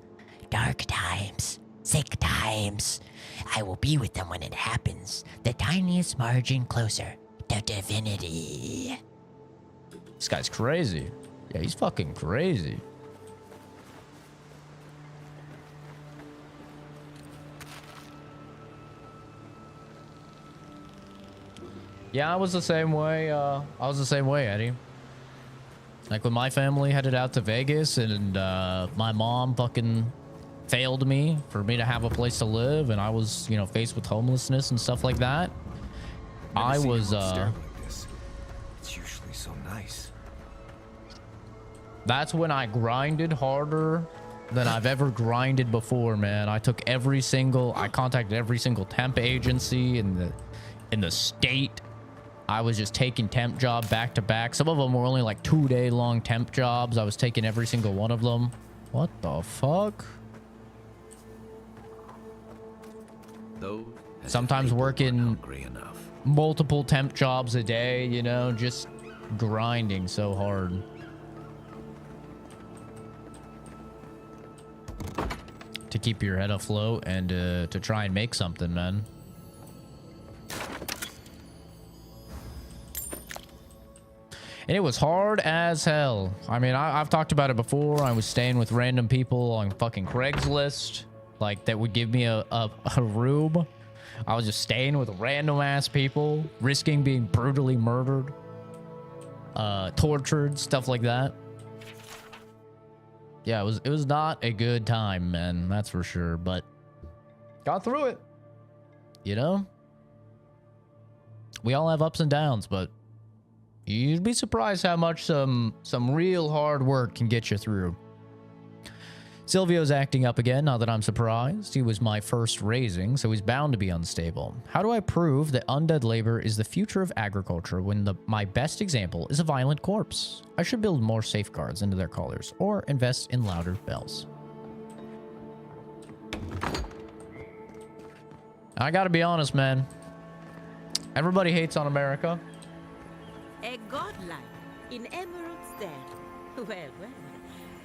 Dark times. Sick times. I will be with them when it happens. The tiniest margin closer to divinity. This guy's crazy. Yeah, he's fucking crazy. Yeah, I was the same way. Eddie. Like when my family headed out to Vegas and my mom fucking failed me for me to have a place to live, and I was, you know, faced with homelessness and stuff like that. I was Like this. It's usually so nice. That's when I grinded harder than I've ever grinded before, man. I contacted every single temp agency in the state. I was just taking temp job back to back. Some of them were only like 2-day long temp jobs. I was taking every single one of them. What the fuck? Sometimes working multiple temp jobs a day, you know, just grinding so hard. To keep your head afloat and to try and make something, man. And it was hard as hell. I mean, I've talked about it before. I was staying with random people on fucking Craigslist, like that would give me a room. I was just staying with random ass people, risking being brutally murdered, tortured, stuff like that. Yeah, it was not a good time, man. That's for sure. But got through it. You know, we all have ups and downs, but you'd be surprised how much some real hard work can get you through. Silvio's acting up again, not that I'm surprised. He was my first raising, so he's bound to be unstable. How do I prove that undead labor is the future of agriculture when my best example is a violent corpse? I should build more safeguards into their collars, or invest in louder bells. I gotta be honest, man. Everybody hates on America. A godlike in Emerald's den. Well,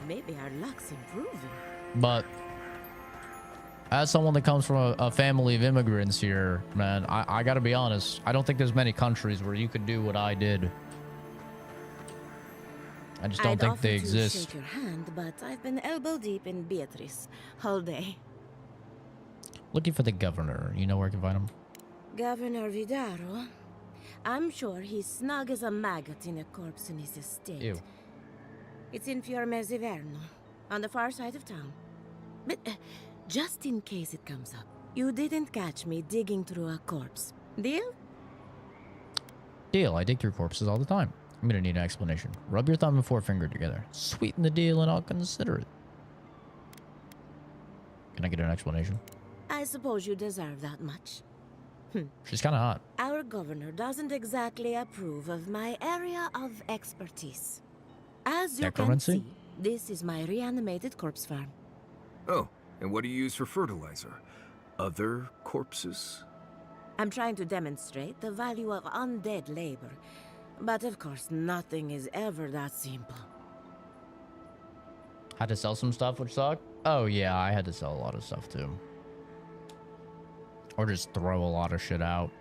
maybe our luck's improving. But as someone that comes from a family of immigrants here, man, I gotta be honest. I don't think there's many countries where you could do what I did. I just don't think they exist. Shake your hand, but I've been elbow deep in Beatrice all day. Looking for the governor. You know where I can find him? Governor Vidaro. I'm sure he's snug as a maggot in a corpse in his estate. Ew. It's in Fiormezzi-Verno, on the far side of town. But just in case it comes up, you didn't catch me digging through a corpse. Deal? Deal. I dig through corpses all the time. I'm gonna need an explanation. Rub your thumb and forefinger together. Sweeten the deal and I'll consider it. Can I get an explanation? I suppose you deserve that much. She's kind of hot. Our governor doesn't exactly approve of my area of expertise. As you can see, this is my reanimated corpse farm. Oh, and what do you use for fertilizer? Other corpses? I'm trying to demonstrate the value of undead labor. But of course, nothing is ever that simple. Had to sell some stuff, which sucked? Oh yeah, I had to sell a lot of stuff too. Or just throw a lot of shit out.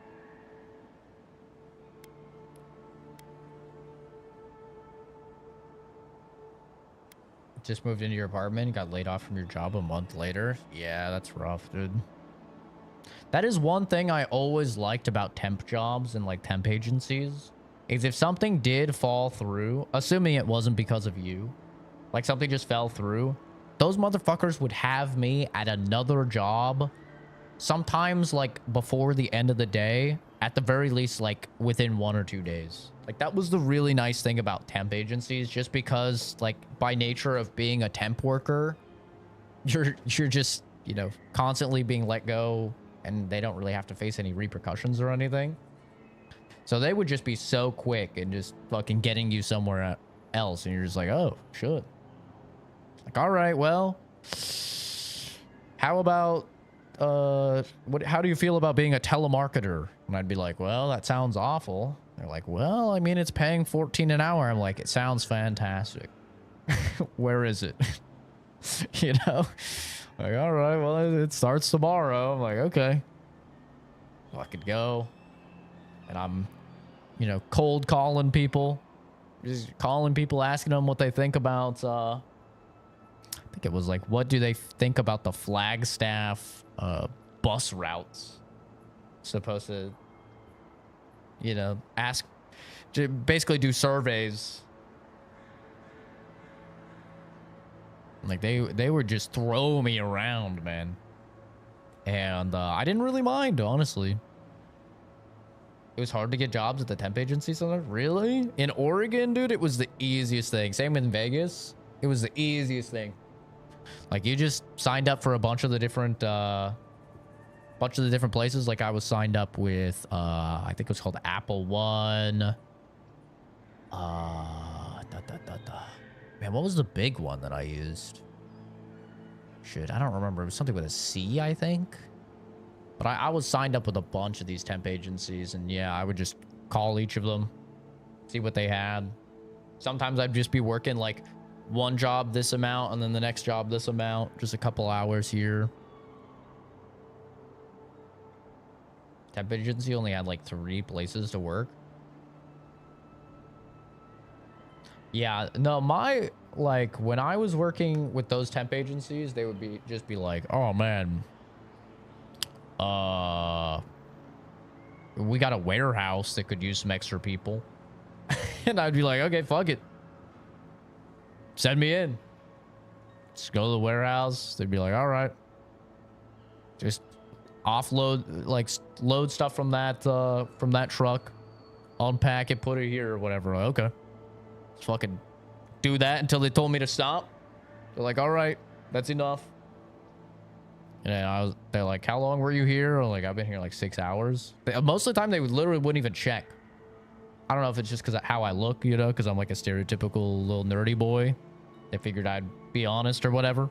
Just moved into your apartment, got laid off from your job a month later. Yeah, that's rough, dude. That is one thing I always liked about temp jobs and like temp agencies, is if something did fall through, assuming it wasn't because of you, like something just fell through, those motherfuckers would have me at another job, sometimes like before the end of the day, at the very least like within 1 or 2 days. Like that was the really nice thing about temp agencies, just because like by nature of being a temp worker, you're just, you know, constantly being let go and they don't really have to face any repercussions or anything. So they would just be so quick and just fucking getting you somewhere else. And you're just like, oh, shit. Like, all right, well, how about how do you feel about being a telemarketer? And I'd be like, well, that sounds awful. They're like, well, I mean, it's paying 14 an hour. I'm like, it sounds fantastic. Where is it? You know, like, all right, well, it starts tomorrow. I'm like, okay, well, I could go. And I'm, you know, cold calling people, just calling people, asking them what they think about, I think it was like, what do they think about the Flagstaff bus routes? Supposed to, you know, ask, to basically do surveys. Like they would just throw me around, man. And I didn't really mind, honestly. It was hard to get jobs at the temp agency center. Really? In Oregon, dude, it was the easiest thing. Same in Vegas. It was the easiest thing. Like, you just signed up for a bunch of the different places. Like, I was signed up with I think it was called Apple One. Man, what was the big one that I used? Shit, I don't remember. It was something with a C, I think. But I was signed up with a bunch of these temp agencies, and yeah, I would just call each of them, see what they had. Sometimes I'd just be working like one job this amount, and then the next job this amount, just a couple hours here. Temp agency only had like 3 places to work. Yeah, no, like, when I was working with those temp agencies, they would just be like, oh man, we got a warehouse that could use some extra people. And I'd be like, okay, fuck it, send me in. Just go to the warehouse. They'd be like, all right, just offload, like, load stuff from that truck, unpack it, put it here or whatever. Okay, just fucking do that until they told me to stop. They're like, all right, that's enough. And they're like, how long were you here? Or like, I've been here like 6 hours. Most of the time, they literally wouldn't even check. I don't know if it's just because of how I look, you know, because I'm like a stereotypical little nerdy boy. They figured I'd be honest or whatever.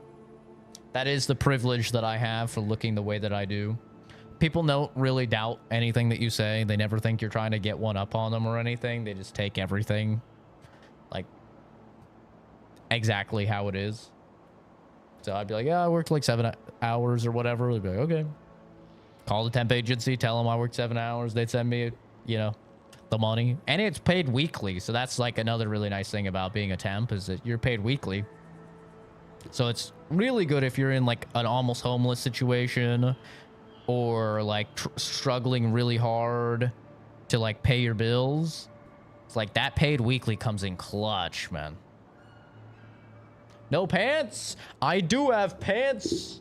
That is the privilege that I have for looking the way that I do. People don't really doubt anything that you say. They never think you're trying to get one up on them or anything. They just take everything like exactly how it is. So I'd be like, yeah, I worked like 7 hours or whatever. They'd be like, okay. Call the temp agency, tell them I worked 7 hours. They'd send me, you know, the money. And it's paid weekly. So that's like another really nice thing about being a temp, is that you're paid weekly. So it's really good if you're in like an almost homeless situation, or like struggling really hard to like pay your bills. It's like that paid weekly comes in clutch, man. No pants? I do have pants.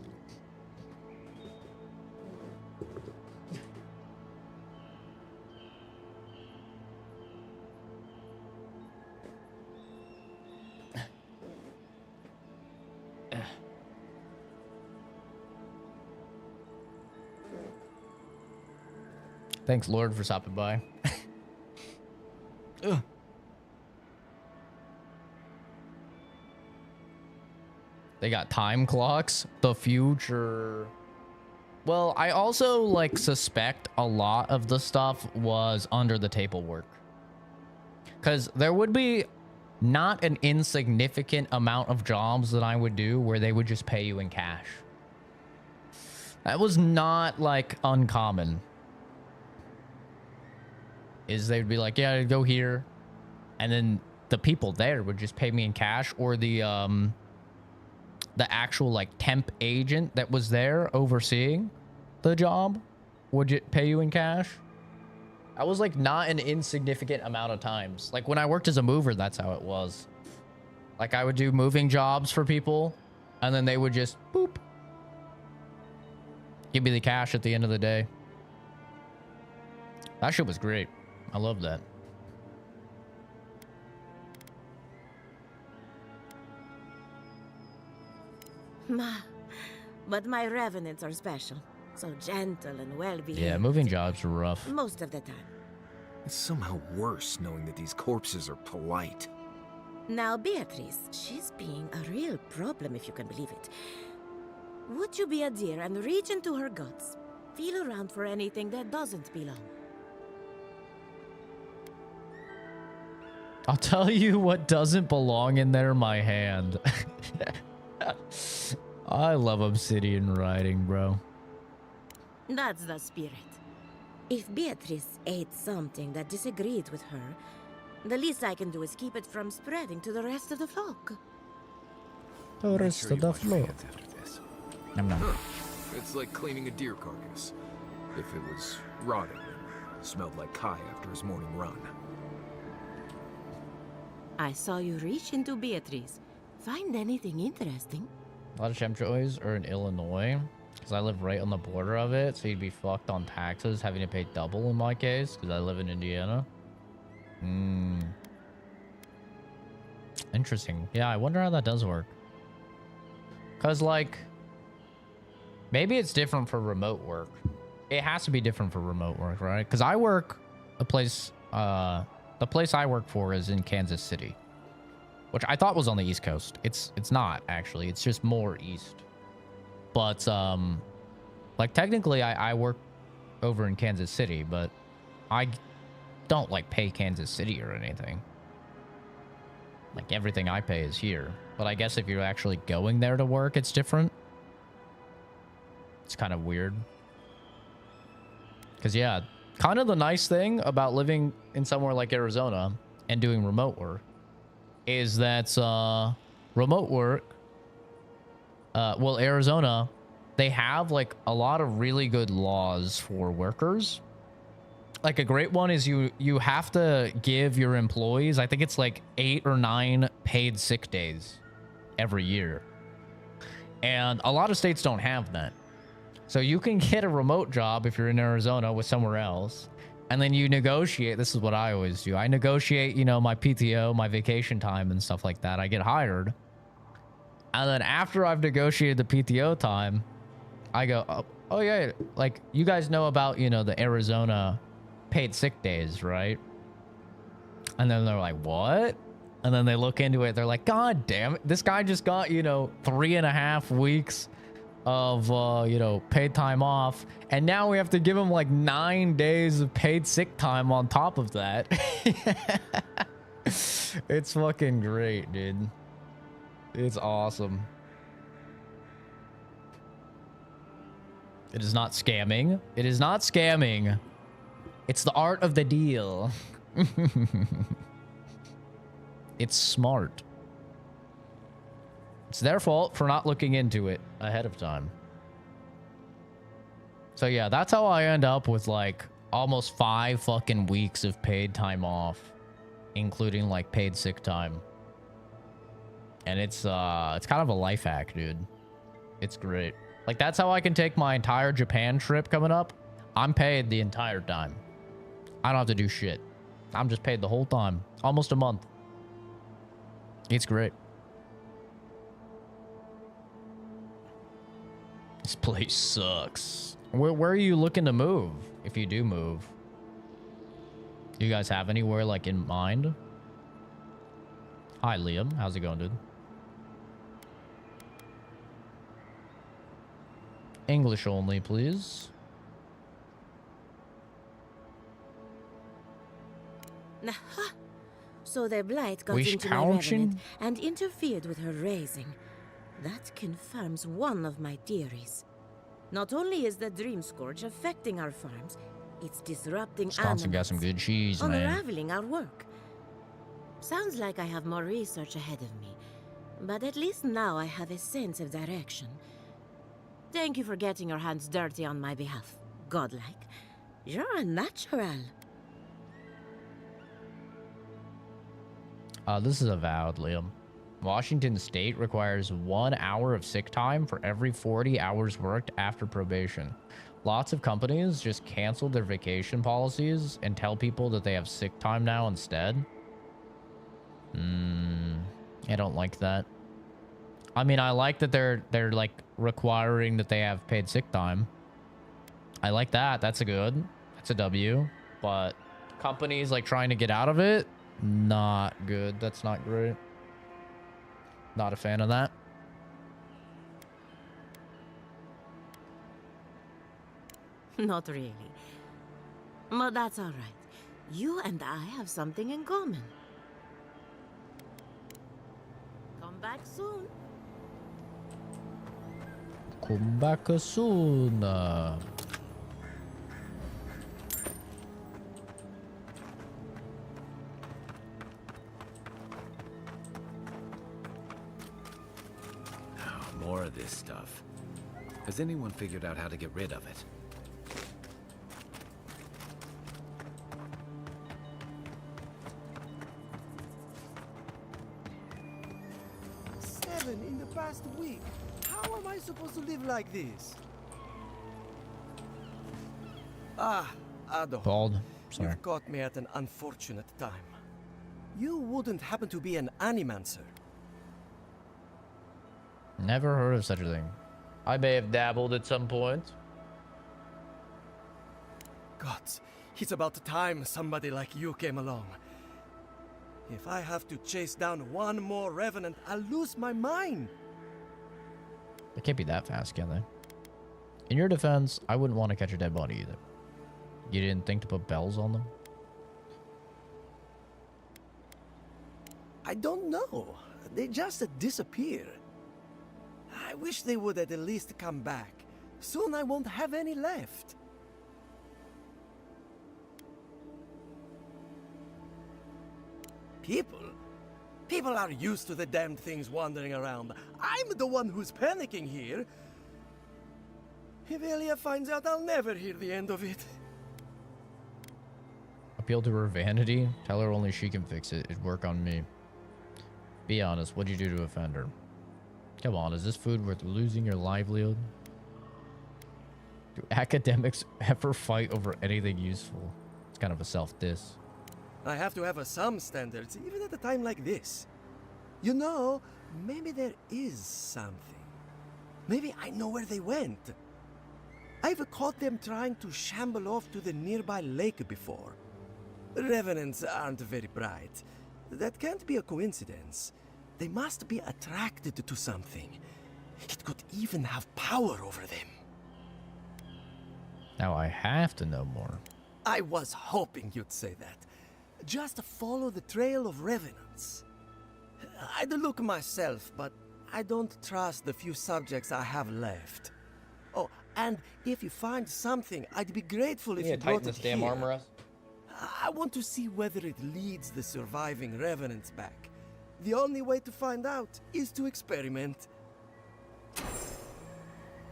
Thanks, Lord, for stopping by. They got time clocks. The future. Well, I also like suspect a lot of the stuff was under the table work, because there would be not an insignificant amount of jobs that I would do where they would just pay you in cash. That was not like uncommon. Is they'd be like, yeah, go here, and then the people there would just pay me in cash, or the actual like temp agent that was there overseeing the job would pay you in cash. I was like not an insignificant amount of times. Like when I worked as a mover, that's how it was. Like I would do moving jobs for people, and then they would just boop, give me the cash at the end of the day. That shit was great. I love that. But my revenants are special. So gentle and well-behaved. Yeah, moving jobs are rough. Most of the time. It's somehow worse knowing that these corpses are polite. Now, Beatrice, she's being a real problem, if you can believe it. Would you be a deer and reach into her guts? Feel around for anything that doesn't belong. I'll tell you what doesn't belong in there, my hand. I love obsidian writing, bro. That's the spirit. If Beatrice ate something that disagreed with her, the least I can do is keep it from spreading to the rest of the flock. The rest of the flock. Nom nom. Huh. It's like cleaning a deer carcass. If it was rotting and smelled like Kai after his morning run. I saw you reach into Beatrice. Find anything interesting? A lot of Chemtrails are in Illinois, because I live right on the border of it, so you'd be fucked on taxes, having to pay double in my case, because I live in Indiana. Interesting. Yeah, I wonder how that does work. Because, like, maybe it's different for remote work. It has to be different for remote work, right? Because I work a place, the place I work for is in Kansas City, which I thought was on the East Coast. It's not, actually. It's just more east. But, like, technically, I work over in Kansas City, but I don't, like, pay Kansas City or anything. Like, everything I pay is here. But I guess if you're actually going there to work, it's different. It's kind of weird. Because, yeah, kind of the nice thing about living in somewhere like Arizona and doing remote work is that remote work, well, Arizona, they have, like, a lot of really good laws for workers. Like, a great one is you have to give your employees, I think it's like 8 or 9 paid sick days every year. And a lot of states don't have that. So you can get a remote job if you're in Arizona with somewhere else. And then you negotiate. This is what I always do. I negotiate, you know, my PTO, my vacation time and stuff like that. I get hired. And then after I've negotiated the PTO time, I go, oh yeah, like, you guys know about, you know, the Arizona paid sick days, right? And then they're like, what? And then they look into it. They're like, God damn it. This guy just got, you know, 3.5 weeks of, you know, paid time off. And now we have to give him like 9 days of paid sick time on top of that. It's fucking great, dude. It's awesome. It is not scamming. It is not scamming. It's the art of the deal. It's smart. It's their fault for not looking into it ahead of time. So yeah, that's how I end up with like almost 5 fucking weeks of paid time off, including like paid sick time. And it's kind of a life hack, dude. It's great. Like, that's how I can take my entire Japan trip coming up. I'm paid the entire time. I don't have to do shit. I'm just paid the whole time. Almost a month. It's great. This place sucks. Where are you looking to move? If you do move. Do you guys have anywhere, like, in mind? Hi, Liam. How's it going, dude? English only, please. Aha! So the blight got Wish into my counting? revenant and interfered with her raising. That confirms one of my theories. Not only is the dream scourge affecting our farms, it's disrupting Wisconsin got some good cheese, man. unraveling our work. Sounds like I have more research ahead of me, but at least now I have a sense of direction. Thank you for getting your hands dirty on my behalf, godlike. You're a natural. This is Avowed, Liam. Washington State requires 1 hour of sick time for every 40 hours worked after probation. Lots of companies just cancel their vacation policies and tell people that they have sick time now instead. I don't like that. I mean, I like that they're like requiring that they have paid sick time. I like that. That's a W. But companies like trying to get out of it, not good. That's not great. Not a fan of that. Not really. But that's all right. You and I have something in common. Come back soon. Come back soon. More of this stuff. Has anyone figured out how to get rid of it? Seven in the past week. How am I supposed to live like this? Ah, Ado. Bald. Sorry. You've caught me at an unfortunate time. You wouldn't happen to be an animancer. Never heard of such a thing. I may have dabbled at some point. Gods, it's about time somebody like you came along. If I have to chase down one more revenant, I'll lose my mind. They can't be that fast, can they? In your defense, I wouldn't want to catch a dead body either. You didn't think to put bells on them? I don't know. They just disappear. I wish they would at least come back. Soon I won't have any left. People are used to the damned things wandering around. I'm the one who's panicking here. If Elia finds out, I'll never hear the end of it. Appeal to her vanity? Tell her only she can fix it. It'd work on me. Be honest, what'd you do to offend her? Come on, is this food worth losing your livelihood? Do academics ever fight over anything useful? It's kind of a self-diss. I have to have some standards, even at a time like this. You know, maybe there is something. Maybe I know where they went. I've caught them trying to shamble off to the nearby lake before. Revenants aren't very bright. That can't be a coincidence. They must be attracted to something. It could even have power over them. Now I have to know more. I was hoping you'd say that. Just follow the trail of revenants. I'd look myself, but I don't trust the few subjects I have left. Oh, and if you find something, I'd be grateful if you brought it here. I want to see whether it leads the surviving revenants back. The only way to find out is to experiment.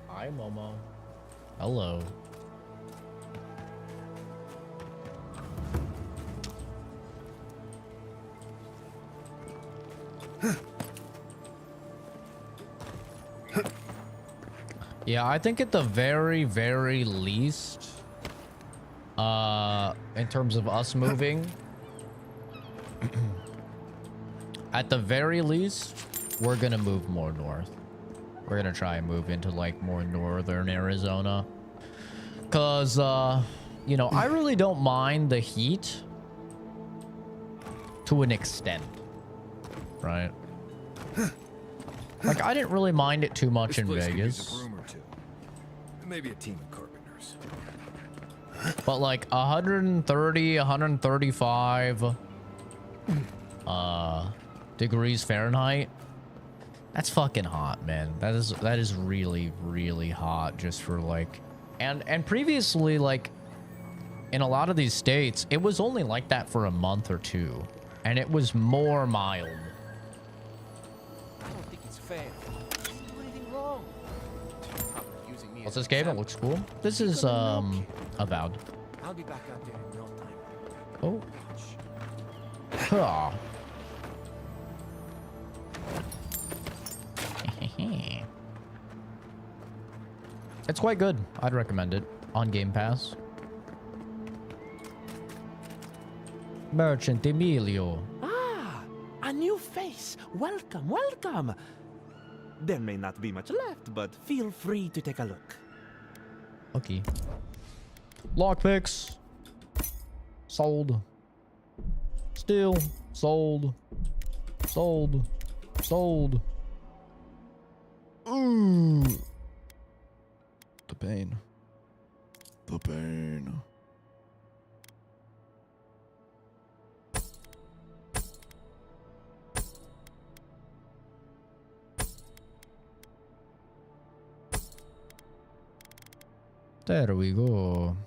Hi, Momo. Hello. Yeah, I think at the very, very least, in terms of us moving, at the very least, we're gonna move more north. We're gonna try and move into like more northern Arizona. Cause, you know, I really don't mind the heat to an extent, right? Like, I didn't really mind it too much in Vegas. A broom or two. Maybe a team of carpenters. But like 130, 135 degrees Fahrenheit. That's fucking hot, man. That is really, really hot just for like and previously, like in a lot of these states, it was only like that for a month or two. And it was more mild. I don't think it's fair. I didn't do anything wrong. What's this game? It looks cool. This is Avowed. I'll be back out there in no time. Oh. Huh. It's quite good. I'd recommend it on Game Pass. Merchant Emilio. Ah, a new face. Welcome, welcome. There may not be much left, but feel free to take a look. Okay. Lockpicks. Sold. Still. Sold. Sold. Sold. Ooh. The pain. The pain. There we go.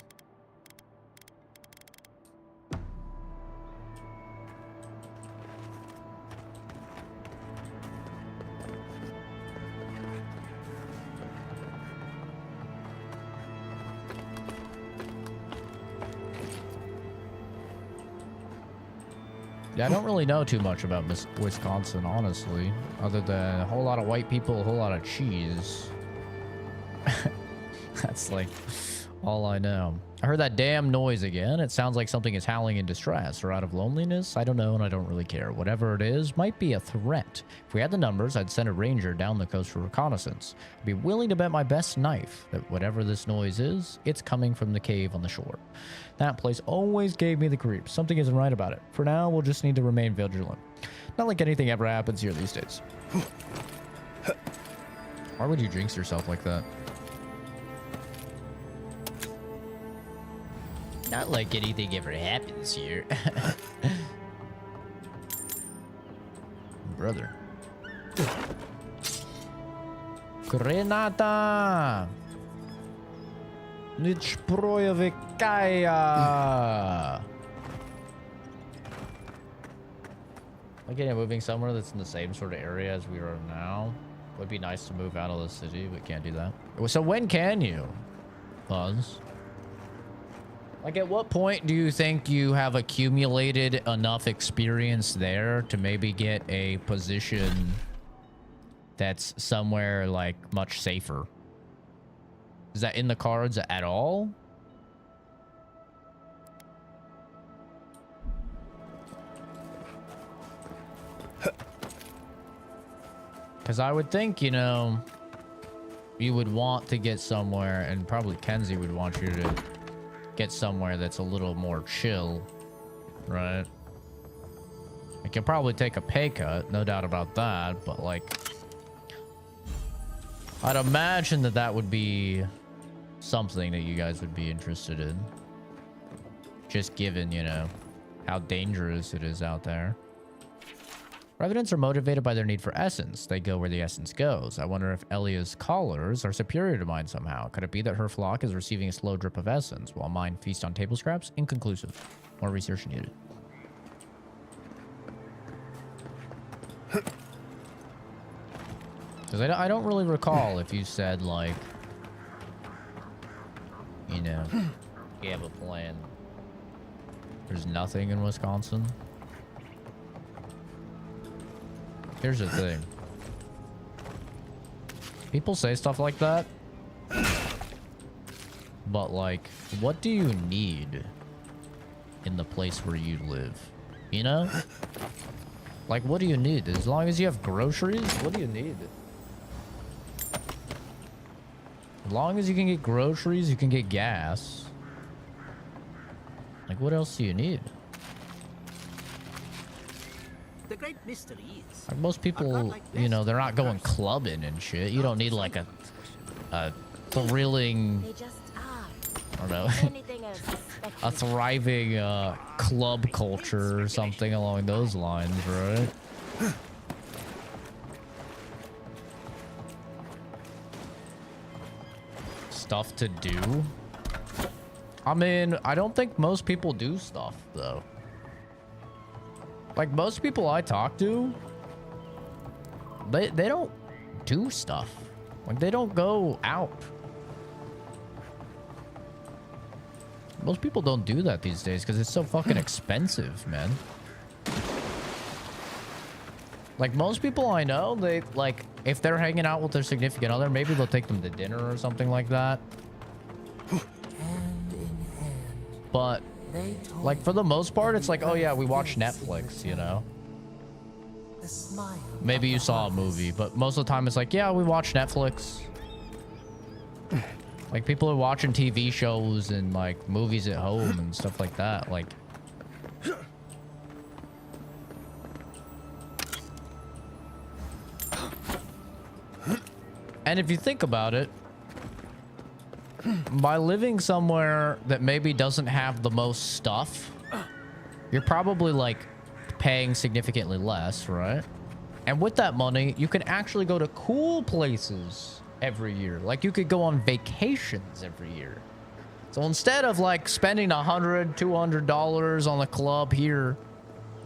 Yeah, I don't really know too much about Wisconsin, honestly, other than a whole lot of white people, a whole lot of cheese. That's like all I know. I heard that damn noise again. It sounds like something is howling in distress or out of loneliness. I don't know, and I don't really care. Whatever it is might be a threat. If we had the numbers, I'd send a ranger down the coast for reconnaissance. I'd be willing to bet my best knife that whatever this noise is, it's coming from the cave on the shore. That place always gave me the creeps. Something isn't right about it. For now, we'll just need to remain vigilant. Not like anything ever happens here these days. Why would you jinx yourself like that? Not like anything ever happens here. Brother. Grenada! Nich proyavekaya! Again, moving somewhere that's in the same sort of area as we are now. Would be nice to move out of the city, but can't do that. So when can you? Buzz? Like, at what point do you think you have accumulated enough experience there to maybe get a position that's somewhere, like, much safer? Is that in the cards at all? Because I would think, you know, you would want to get somewhere, and probably Kenzie would want you to get somewhere that's a little more chill, right? I could probably take a pay cut, no doubt about that, but like, I'd imagine that that would be something that you guys would be interested in. Just given, you know, how dangerous it is out there. Revenants are motivated by their need for essence. They go where the essence goes. I wonder if Elia's callers are superior to mine somehow. Could it be that her flock is receiving a slow drip of essence, while mine feast on table scraps? Inconclusive. More research needed. Because I don't really recall if you said, like, you know, you have a plan. There's nothing in Wisconsin. Here's the thing. People say stuff like that. But, like, what do you need in the place where you live? You know? Like, what do you need? As long as you have groceries, what do you need? As long as you can get groceries, you can get gas. Like, what else do you need? The great mystery is, like most people, you know, they're not going clubbing and shit. You don't need like a thrilling, I don't know, a thriving club culture or something along those lines, right? Stuff to do? I mean, I don't think most people do stuff, though. Like, most people I talk to, they don't do stuff. Like, they don't go out. Most people don't do that these days because it's so fucking expensive, man. Like, most people I know, they, like, if they're hanging out with their significant other, maybe they'll take them to dinner or something like that. Hand in hand, But, they told like, for the most part, it's like, oh yeah, we watch Netflix, you know? the smile Maybe of you the saw a harvest. movie, but most of the time it's like, yeah, we watch Netflix. Like, people are watching TV shows and, like, movies at home and stuff like that. Like, and if you think about it, by living somewhere that maybe doesn't have the most stuff, you're probably like paying significantly less, right? And with that money, you can actually go to cool places every year. Like you could go on vacations every year. So instead of like spending $100, $200 on a club here,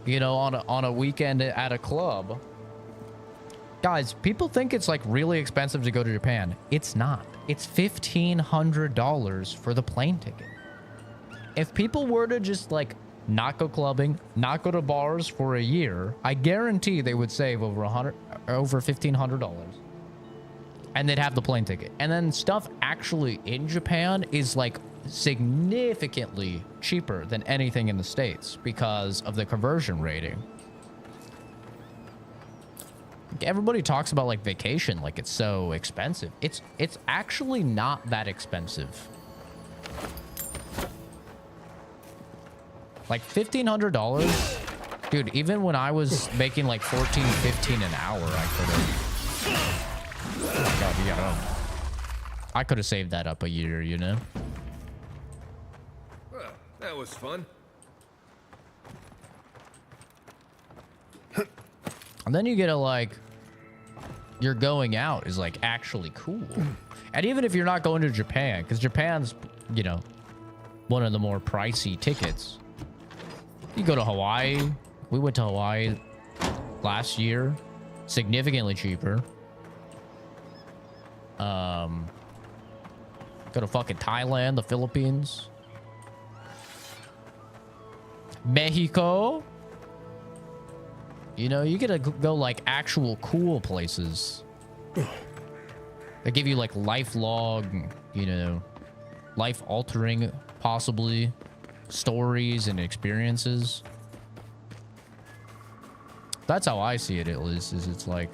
you know, on a weekend at a club, guys, people think it's like really expensive to go to Japan. It's not. It's $1,500 for the plane ticket. If people were to just like not go clubbing, not go to bars for a year, I guarantee they would save over $1,500, and they'd have the plane ticket. And then stuff actually in Japan is like significantly cheaper than anything in the States because of the conversion rating. Everybody talks about like vacation like it's so expensive. It's actually not that expensive. Like $1,500, dude. Even when I was making like $14, $15 an hour, I could have. Oh my God, you gotta. I could have saved that up a year, you know. Well, that was fun. And then you get a like, you're going out is like actually cool. And even if you're not going to Japan, because Japan's, you know, one of the more pricey tickets. You go to Hawaii. We went to Hawaii last year. Significantly cheaper. Go to fucking Thailand, the Philippines. Mexico. You know, you get to go like actual cool places. They give you like lifelong, you know, life-altering, possibly, stories and experiences. That's how I see it, at least, is it's like,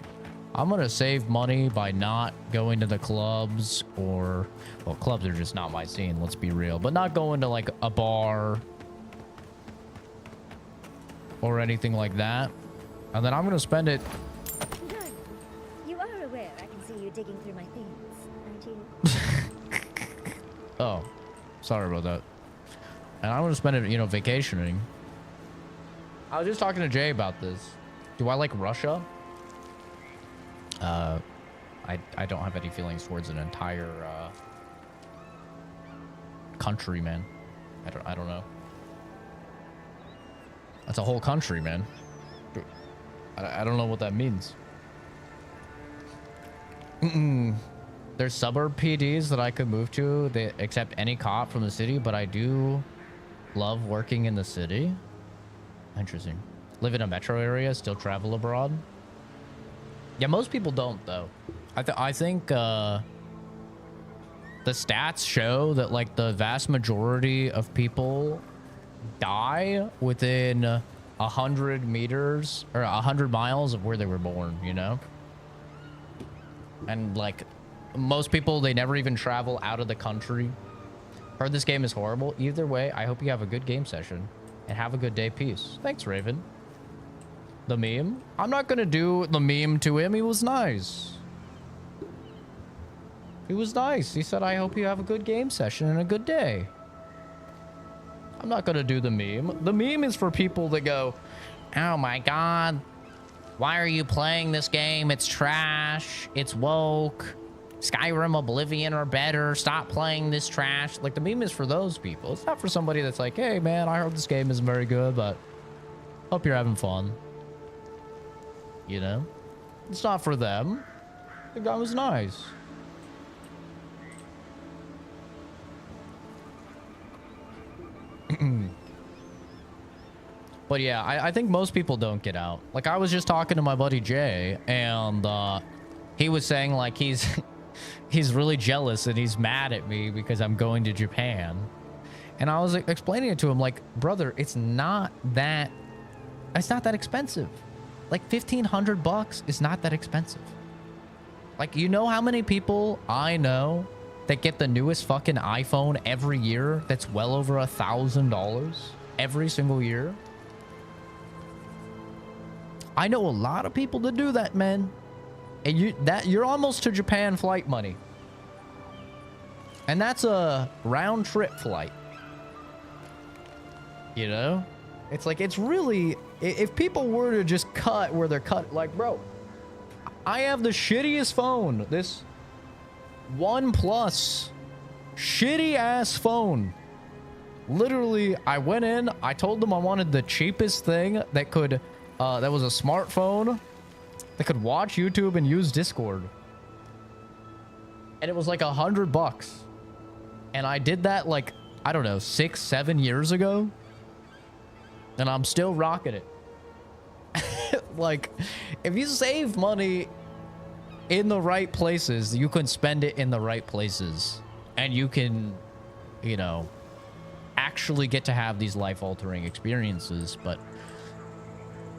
I'm gonna save money by not going to the clubs, or, well, clubs are just not my scene, let's be real, but not going to like a bar or anything like that. And then I'm gonna spend it. Good. You are aware I can see you digging through my things, aren't you? Oh, sorry about that. And I'm gonna spend it, you know, vacationing. I was just talking to Jay about this. Do I like Russia? I don't have any feelings towards an entire country, man. I don't know. That's a whole country, man. I don't know what that means. There's suburb PDs that I could move to. They accept any cop from the city, but I do love working in the city. Interesting. Live in a metro area, still travel abroad. Yeah, most people don't, though. I think the stats show that like the vast majority of people die within 100 meters or 100 miles of where they were born, you know? And like most people, they never even travel out of the country. Heard this game is horrible. Either way, I hope you have a good game session and have a good day. Peace. Thanks, Raven. The meme? I'm not gonna do the meme to him. He was nice. He was nice. He said, I hope you have a good game session and a good day. I'm not gonna do the meme. The meme is for people that go, oh my God, why are you playing this game? It's trash. It's woke. Skyrim, Oblivion are better. Stop playing this trash. Like, the meme is for those people. It's not for somebody that's like, hey man, I heard this game isn't very good, but hope you're having fun. You know? It's not for them. The guy was nice. But yeah, I think most people don't get out. Like, I was just talking to my buddy Jay, and he was saying like he's really jealous and he's mad at me because I'm going to Japan. And I was explaining it to him like, brother, it's not that expensive. Like $1,500 is not that expensive. Like, you know how many people I know that get the newest fucking iPhone every year that's well over $1,000 every single year? I know a lot of people that do that, man. And you're almost to Japan flight money. And that's a round trip flight. You know? It's like, it's really, if people were to just cut where they're cut, like, bro, I have the shittiest phone. This OnePlus shitty ass phone. Literally, I went in, I told them I wanted the cheapest thing that could, that was a smartphone that could watch YouTube and use Discord. And it was like $100. And I did that like, I don't know, 6-7 years ago. And I'm still rocking it. Like, if you save money in the right places, you can spend it in the right places. And you can, you know, actually get to have these life-altering experiences. But,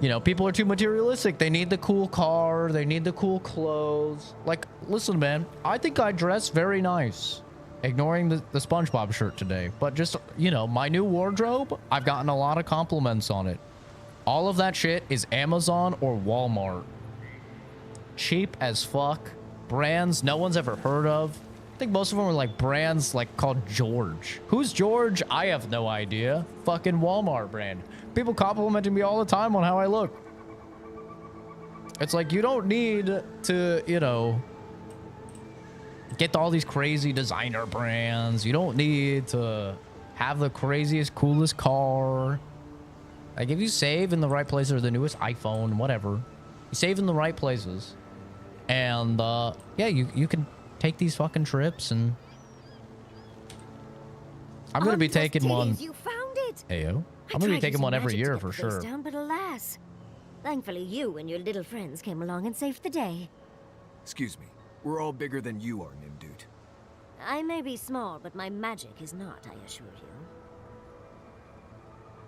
you know, people are too materialistic. They need the cool car. They need the cool clothes. Like, listen, man, I think I dress very nice. Ignoring the SpongeBob shirt today. But just, you know, my new wardrobe, I've gotten a lot of compliments on it. All of that shit is Amazon or Walmart. Cheap as fuck. Brands no one's ever heard of. I think most of them are like brands like called George. Who's George? I have no idea. Fucking Walmart brand. People complimenting me all the time on how I look. It's like, you don't need to, you know, get all these crazy designer brands. You don't need to have the craziest, coolest car. Like, if you save in the right places, or the newest iPhone, whatever, you save in the right places, and yeah, you can take these fucking trips. And I'm gonna be taking one. You found it. Ayo. I'm gonna be taking one every year for sure. Down, but alas, thankfully you and your little friends came along and saved the day. Excuse me. We're all bigger than you are, Nimdude. I may be small, but my magic is not, I assure you.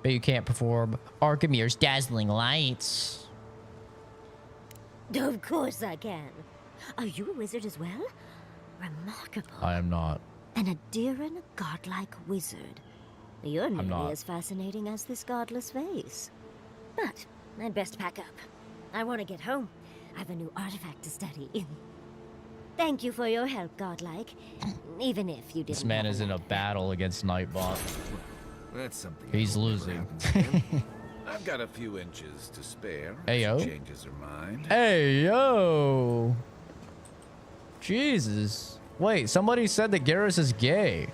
But you can't perform Archimede's dazzling lights. Of course I can. Are you a wizard as well? Remarkable. I am not. An Adiran godlike wizard. You're nearly as fascinating as this godless face. But I'd best pack up. I want to get home. I have a new artifact to study. Thank you for your help, godlike. Even if you didn't. This man is in a battle against Nightbot. That's something. He's losing. I've got a few inches to spare. Hey, yo. Changes her mind. Hey, yo. Jesus. Wait, somebody said that Garrus is gay.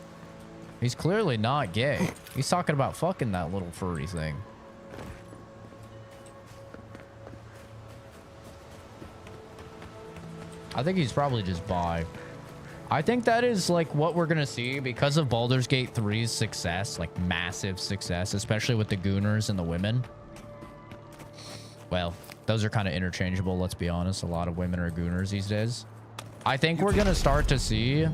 He's clearly not gay. He's talking about fucking that little furry thing. I think he's probably just bi. I think that is like what we're gonna see because of Baldur's Gate 3's success, like massive success, especially with the Gooners and the women. Well, those are kind of interchangeable, let's be honest. A lot of women are Gooners these days. I think we're gonna start to see,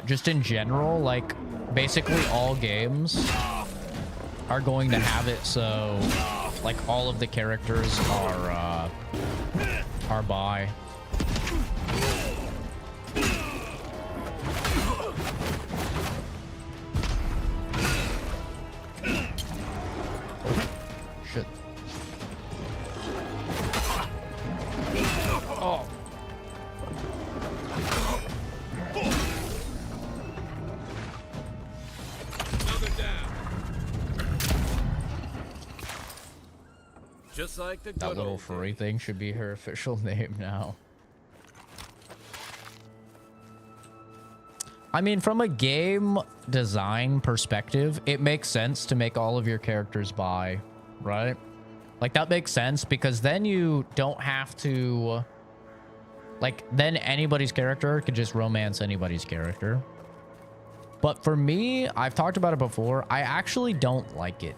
just in general, like basically all games are going to have it so like all of the characters are bi. Shit. Oh. Just like the That little furry thing should be her official name now. I mean, from a game design perspective, it makes sense to make all of your characters bi, right? Like, that makes sense because then you don't have to... Like, then anybody's character could just romance anybody's character. But for me, I've talked about it before, I actually don't like it.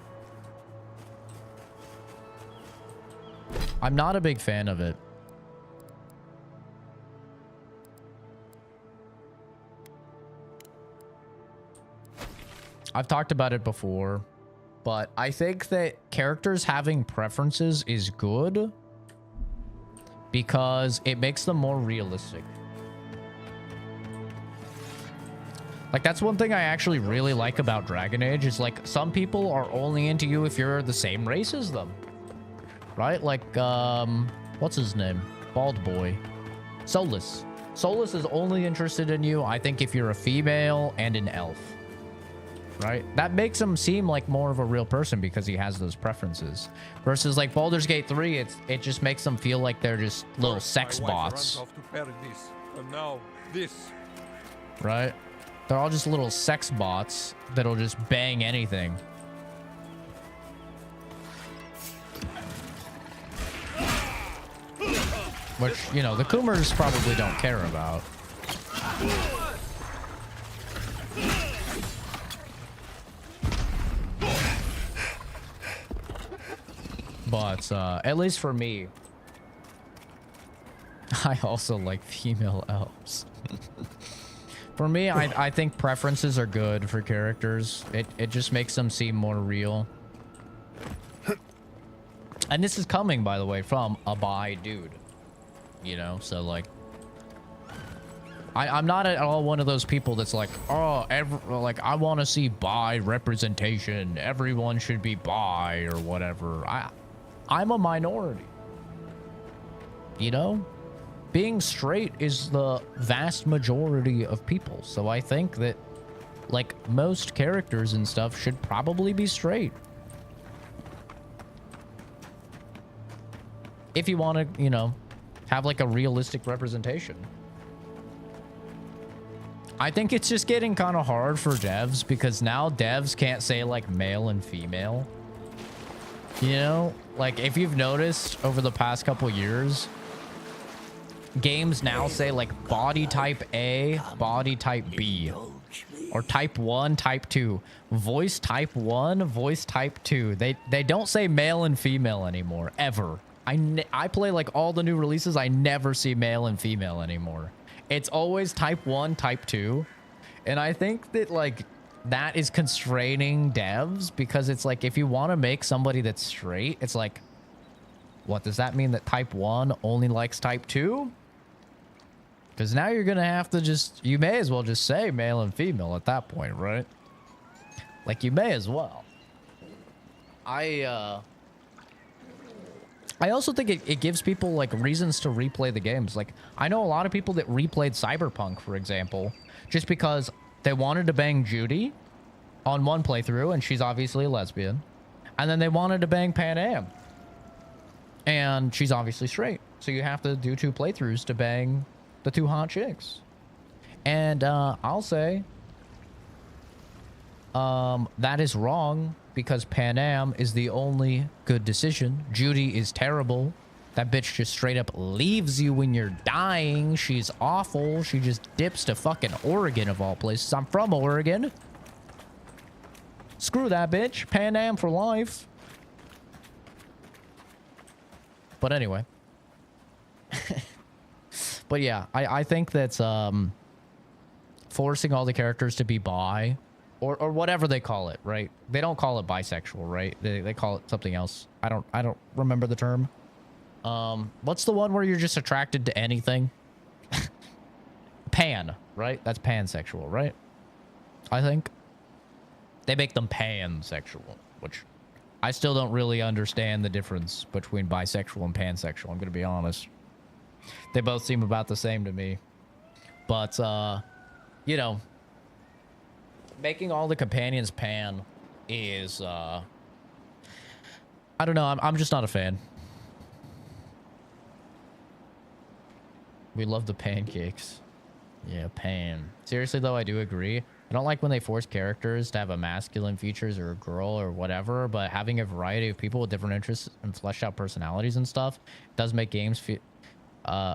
I'm not a big fan of it. I've talked about it before, but I think that characters having preferences is good because it makes them more realistic. Like, that's one thing I actually really like about Dragon Age is, like, some people are only into you if you're the same race as them. Right? Like, what's his name? Bald boy. Solus. Solus is only interested in you, I think, if you're a female and an elf. Right? That makes him seem like more of a real person because he has those preferences. Versus like Baldur's Gate 3, it just makes them feel like they're just little sex bots. And now this. Right? They're all just little sex bots that'll just bang anything. Which, you know, the Coomers probably don't care about. But, at least for me, I also like female elves. For me, I think preferences are good for characters. It just makes them seem more real. And this is coming, by the way, from a bi dude. You know, so like... I'm not at all one of those people that's like, oh, like, I want to see bi representation. Everyone should be bi or whatever. I'm a minority. You know? Being straight is the vast majority of people. So I think that, like, most characters and stuff should probably be straight. If you want to, you know, have, like, a realistic representation. I think it's just getting kind of hard for devs because now devs can't say, like, male and female. You know? Like, if you've noticed over the past couple years... games now say like body type A, body type B, or type 1, type 2, voice type 1, voice type 2. They don't say male and female anymore, ever. I play like all the new releases. I never see male and female anymore. It's always type 1, type 2. And I think that like that is constraining devs because it's like if you want to make somebody that's straight, it's like, what does that mean that type 1 only likes type 2? Because now you're going to have to just... You may as well just say male and female at that point, right? Like, you may as well. I also think it gives people, like, reasons to replay the games. Like, I know a lot of people that replayed Cyberpunk, for example, just because they wanted to bang Judy on one playthrough, and she's obviously a lesbian. And then they wanted to bang Pan Am. And she's obviously straight. So you have to do 2 playthroughs to bang... the 2 hot chicks. And I'll say that is wrong because Pan Am is the only good decision. Judy is terrible. That bitch just straight up leaves you when you're dying. She's awful. She just dips to fucking Oregon of all places. I'm from Oregon. Screw that bitch. Pan Am for life. But anyway. But yeah, I think that's forcing all the characters to be bi or whatever they call it, right? They don't call it bisexual, right? They call it something else. I don't remember the term. What's the one where you're just attracted to anything? Pan, right? That's pansexual, right? I think they make them pansexual, which I still don't really understand the difference between bisexual and pansexual. I'm gonna be honest. They both seem about the same to me. But, you know, making all the companions pan is, I don't know. I'm just not a fan. We love the pancakes. Yeah, pan. Seriously, though, I do agree. I don't like when they force characters to have a masculine features or a girl or whatever, but having a variety of people with different interests and fleshed out personalities and stuff does make games feel...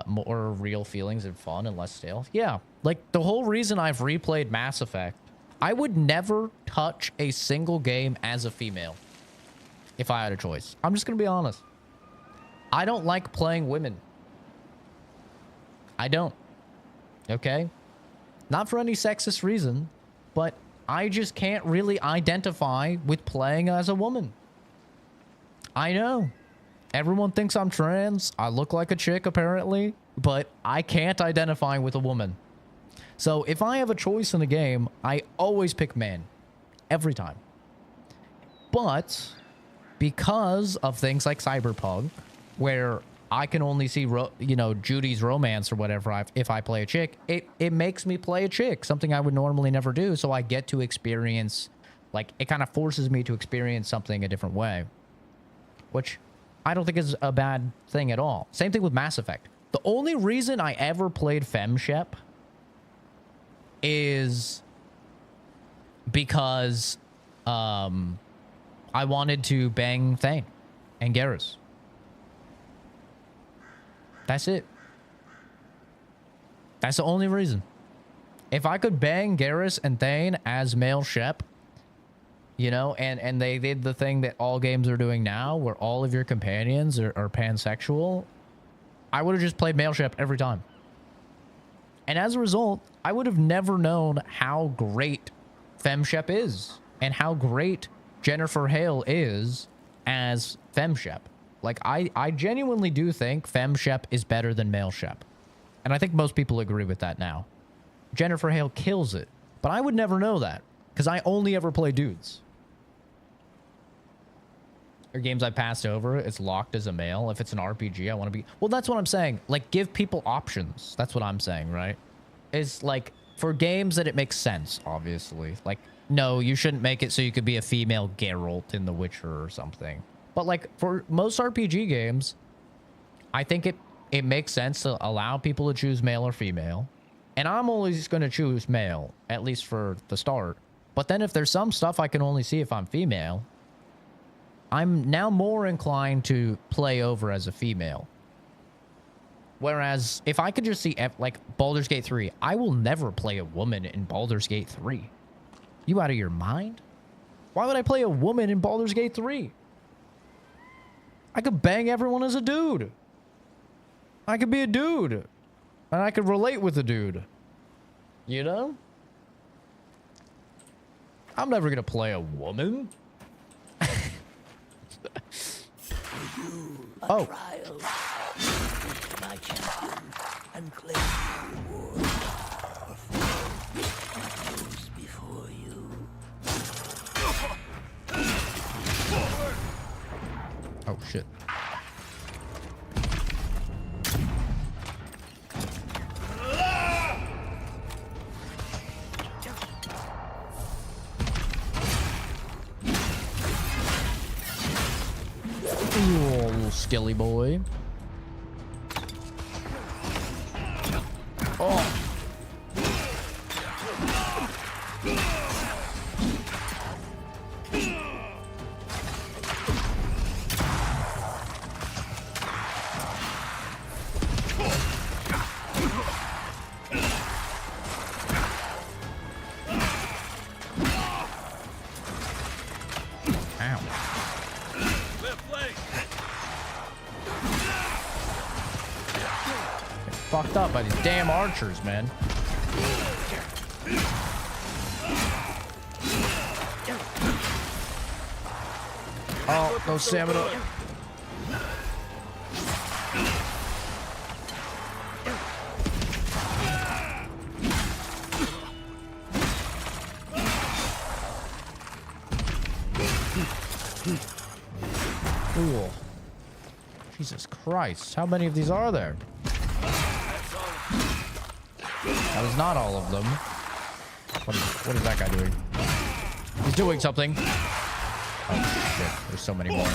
more real feelings and fun and less stale. Yeah, like the whole reason I've replayed Mass Effect, I would never touch a single game as a female if I had a choice. I'm just gonna be honest. I don't like playing women. I don't. Okay? Not for any sexist reason, but I just can't really identify with playing as a woman. I know. Everyone thinks I'm trans. I look like a chick, apparently. But I can't identify with a woman. So if I have a choice in a game, I always pick man. Every time. But because of things like Cyberpunk, where I can only see, you know, Judy's romance or whatever if I play a chick. It makes me play a chick, something I would normally never do. So I get to experience, like, it kind of forces me to experience something a different way, which I don't think is a bad thing at all. Same thing with Mass Effect. The only reason I ever played FemShep is because I wanted to bang Thane and Garrus. That's it. That's the only reason. If I could bang Garrus and Thane as male Shep, you know, and they did the thing that all games are doing now, where all of your companions are pansexual, I would have just played male Shep every time. And as a result, I would have never known how great FemShep is and how great Jennifer Hale is as FemShep. Like, I genuinely do think FemShep is better than male Shep. And I think most people agree with that now. Jennifer Hale kills it. But I would never know that, because I only ever play dudes. Or games I passed over, it's locked as a male. If it's an RPG, I want to be... Well, that's what I'm saying. Like, give people options. That's what I'm saying, right? It's like, for games that it makes sense, obviously. Like, no, you shouldn't make it so you could be a female Geralt in The Witcher or something. But, like, for most RPG games, I think it makes sense to allow people to choose male or female. And I'm always going to choose male, at least for the start. But then if there's some stuff I can only see if I'm female, I'm now more inclined to play over as a female. Whereas if I could just see, like, Baldur's Gate 3, I will never play a woman in Baldur's Gate 3. You out of your mind? Why would I play a woman in Baldur's Gate 3? I could bang everyone as a dude. I could be a dude. And I could relate with a dude. You know? I'm never gonna play a woman. Oh. My champion and claim the reward before you. Oh shit. Ooh, little skilly boy. Oh. Fucked up by these damn archers, man. Oh, no stamina. Cool. Jesus Christ, how many of these are there? That is not all of them. What is that guy doing? He's doing something. Oh shit, there's so many more.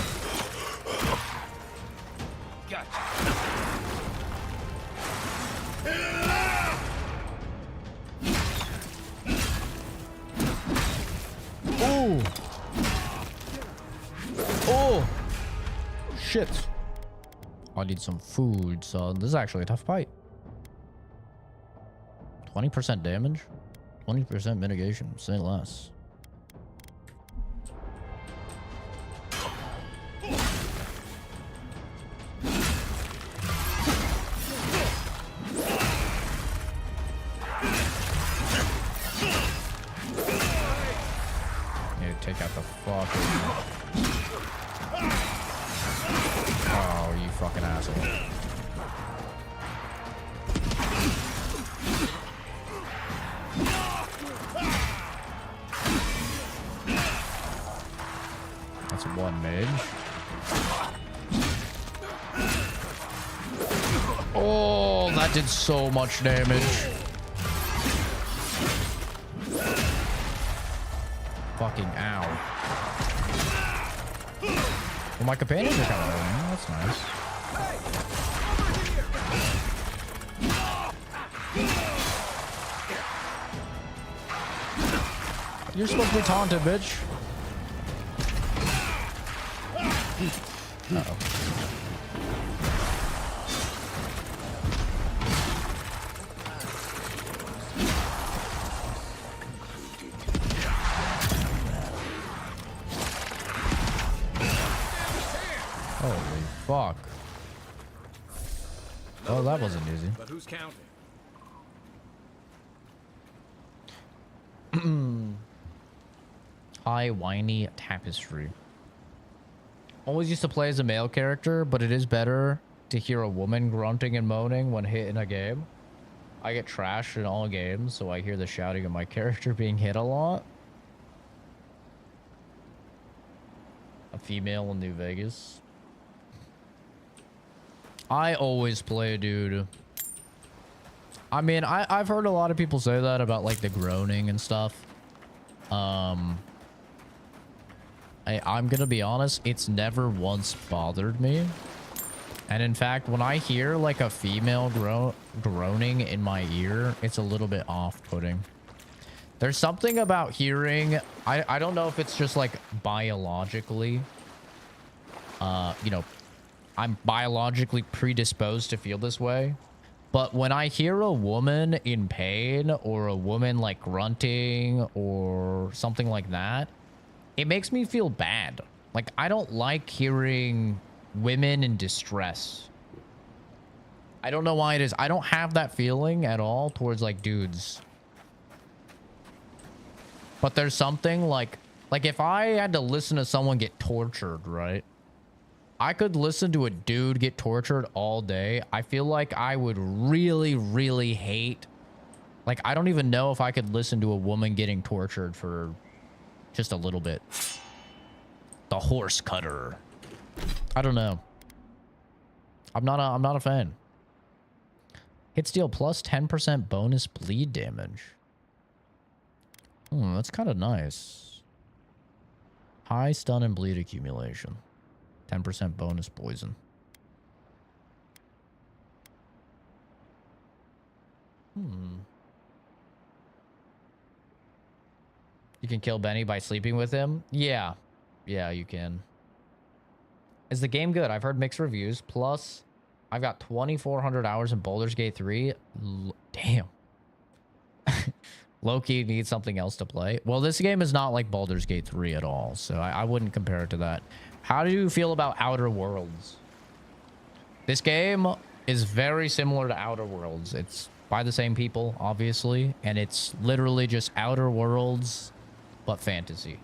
Ooh. Oh. Shit. I need some food, son. This is actually a tough fight. 20% damage, 20% mitigation, say less. Need to take out the fucking... Oh, you fucking asshole. That's one mage. Oh, that did so much damage. Fucking ow. Well, my companions are kind of running. That's nice. You're supposed to be taunted, bitch. Uh-oh. Holy fuck. Oh, that wasn't easy. But who's counting? High whiny tapestry. Always used to play as a male character, but it is better to hear a woman grunting and moaning when hit in a game. I get trashed in all games, so I hear the shouting of my character being hit a lot. A female in New Vegas. I always play, dude. I mean, I've heard a lot of people say that about like the groaning and stuff. I'm gonna be honest, it's never once bothered me. And in fact, when I hear like a female groaning in my ear, it's a little bit off-putting. There's something about hearing, I don't know if it's just like biologically, you know, I'm biologically predisposed to feel this way. But when I hear a woman in pain or a woman like grunting or something like that, it makes me feel bad. Like, I don't like hearing women in distress. I don't know why it is. I don't have that feeling at all towards like dudes. But there's something like if I had to listen to someone get tortured, right? I could listen to a dude get tortured all day. I feel like I would really, really hate. Like, I don't even know if I could listen to a woman getting tortured for just a little bit. The horse cutter. I don't know. I'm not a fan. Hit steal plus 10% bonus bleed damage. That's kind of nice. High stun and bleed accumulation. 10% bonus poison. You can kill Benny by sleeping with him? Yeah. Yeah, you can. Is the game good? I've heard mixed reviews. Plus, I've got 2,400 hours in Baldur's Gate 3. Damn. Low-key needs something else to play. Well, this game is not like Baldur's Gate 3 at all, so I wouldn't compare it to that. How do you feel about Outer Worlds? This game is very similar to Outer Worlds. It's by the same people, obviously, and it's literally just Outer Worlds, but fantasy.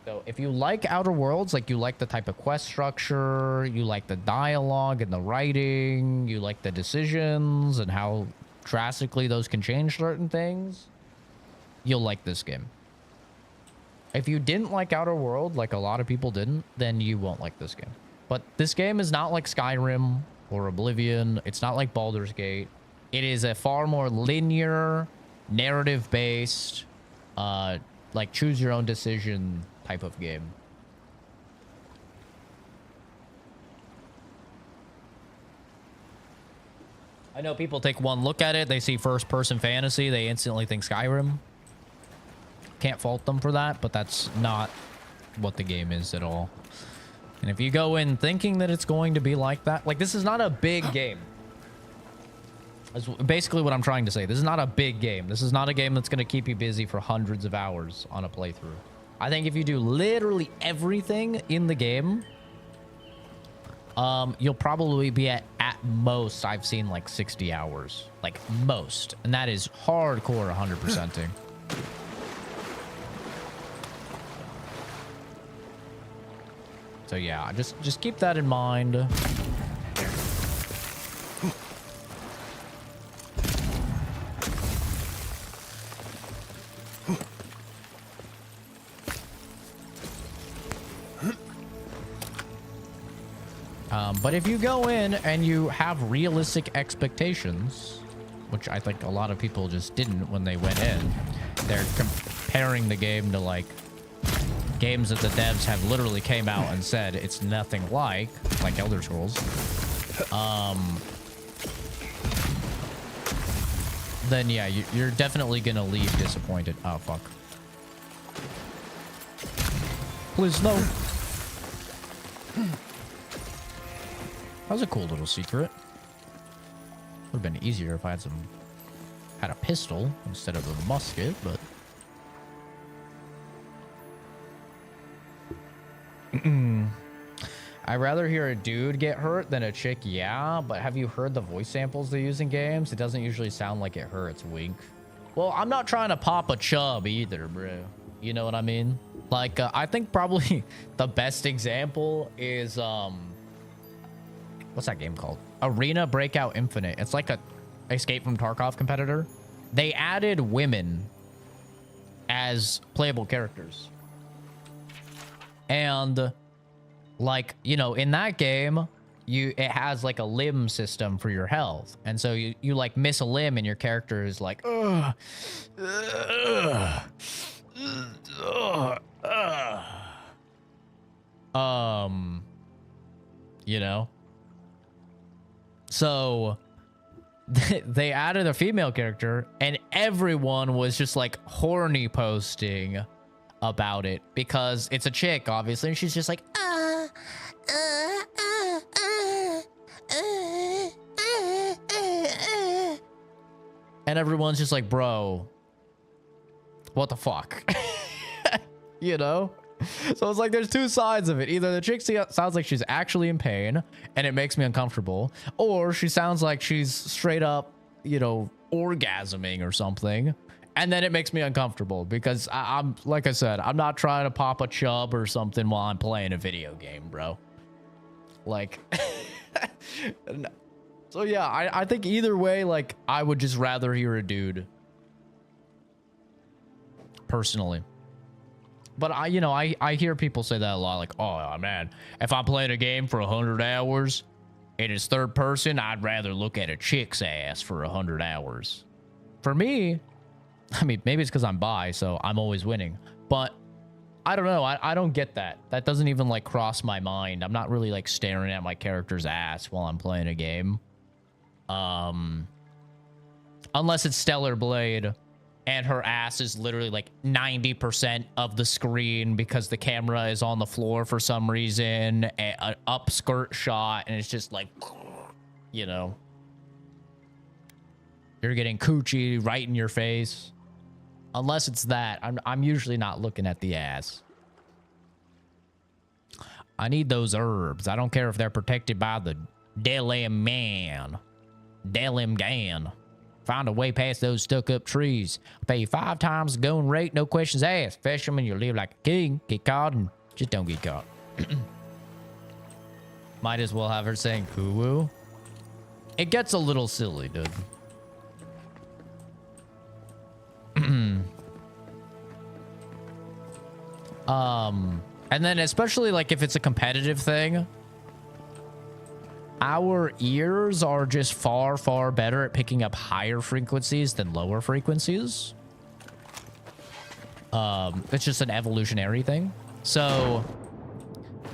So if you like Outer Worlds, like you like the type of quest structure, you like the dialogue and the writing, you like the decisions and how drastically those can change certain things, you'll like this game. If you didn't like Outer World, like a lot of people didn't, then you won't like this game. But this game is not like Skyrim or Oblivion. It's not like Baldur's Gate. It is a far more linear, narrative-based, like choose-your-own-decision type of game. I know people take one look at it, they see first-person fantasy, they instantly think Skyrim. Can't fault them for that, but that's not what the game is at all. And if you go in thinking that it's going to be like that, like, this is not a big game. That's basically what I'm trying to say. This is not a big game. This is not a game that's going to keep you busy for hundreds of hours on a playthrough. I think if you do literally everything in the game, you'll probably be at most, I've seen like 60 hours. Like most. And that is hardcore 100%ing. So yeah, just keep that in mind. But if you go in and you have realistic expectations, which I think a lot of people just didn't when they went in, they're comparing the game to like games that the devs have literally came out and said it's nothing like Elder Scrolls. Then yeah, you're definitely gonna leave disappointed. Oh fuck. Please no. That was a cool little secret. Would have been easier if I had a pistol instead of a musket, but I'd rather hear a dude get hurt than a chick, yeah, but have you heard the voice samples they use in games? It doesn't usually sound like it hurts, wink. Well, I'm not trying to pop a chub either, bro. You know what I mean? Like, I think probably the best example is, what's that game called? Arena Breakout Infinite. It's like a Escape from Tarkov competitor. They added women as playable characters. And like, you know, in that game, it has like a limb system for your health. And so you like miss a limb and your character is like, ugh, ugh, ugh, ugh. You know? So they added a female character and everyone was just like horny posting about it because it's a chick, obviously, and she's just like, and everyone's just like, bro, what the fuck? You know? So it's like there's two sides of it. Either the chick sounds like she's actually in pain and it makes me uncomfortable, or she sounds like she's straight up, you know, orgasming or something, and then it makes me uncomfortable because I'm like I said, I'm not trying to pop a chub or something while I'm playing a video game, bro. Like, so yeah, I think either way, like, I would just rather hear a dude personally. But I hear people say that a lot, like, oh man, if I'm playing a game for 100 hours and it's third person, I'd rather look at a chick's ass for 100 hours. For me, I mean, maybe it's because I'm bi, so I'm always winning. But I don't know. I don't get that. That doesn't even like cross my mind. I'm not really like staring at my character's ass while I'm playing a game. Unless it's Stellar Blade and her ass is literally like 90% of the screen because the camera is on the floor for some reason, an upskirt shot, and it's just like, you know, you're getting coochie right in your face. Unless it's that, I'm usually not looking at the ass. I need those herbs. I don't care if they're protected by the Delim Man. Delim Gan. Find a way past those stuck-up trees. I'll pay you 5 times the going rate, no questions asked. Fish them and you'll live like a king. Get caught and just don't get caught. Might as well have her saying hoo-woo. It gets a little silly, dude. And then especially like if it's a competitive thing, our ears are just far, far better at picking up higher frequencies than lower frequencies. It's just an evolutionary thing. So,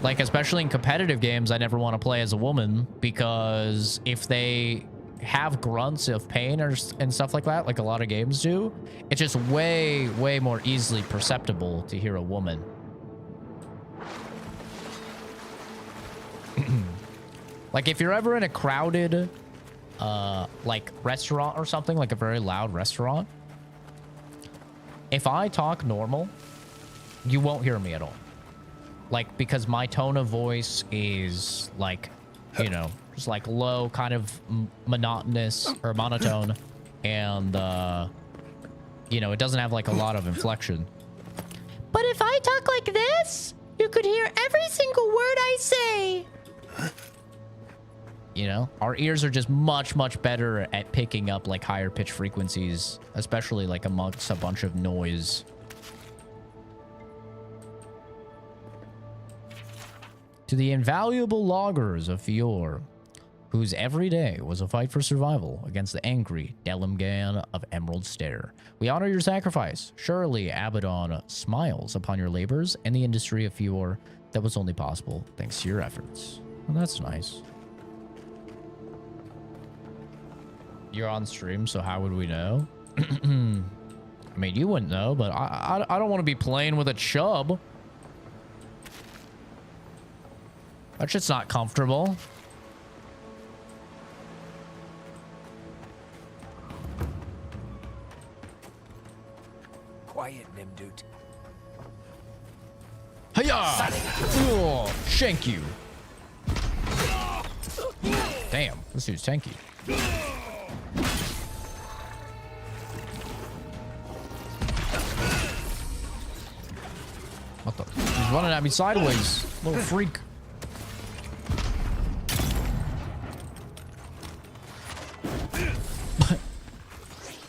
like, especially in competitive games, I never want to play as a woman because if they have grunts of pain and stuff like that, like a lot of games do, it's just way, way more easily perceptible to hear a woman. Like, if you're ever in a crowded, like, restaurant or something, like a very loud restaurant, if I talk normal, you won't hear me at all. Like, because my tone of voice is, like, you know, just, like, low, kind of monotonous, or monotone, and, you know, it doesn't have, like, a lot of inflection. But if I talk like this, you could hear every single word I say. You know, our ears are just much, much better at picking up like higher pitch frequencies, especially like amongst a bunch of noise. To the invaluable loggers of Fior, whose every day was a fight for survival against the angry Delimgan of Emerald Stair. We honor your sacrifice. Surely Abaddon smiles upon your labors and the industry of Fior that was only possible thanks to your efforts. Well, that's nice. You're on stream, so how would we know? I mean, you wouldn't know, but I don't want to be playing with a chub. That shit's not comfortable. Quiet, Nimdut. Hiya! Oh, shank you. Damn, this dude's tanky. What the? He's running at me sideways. Little freak.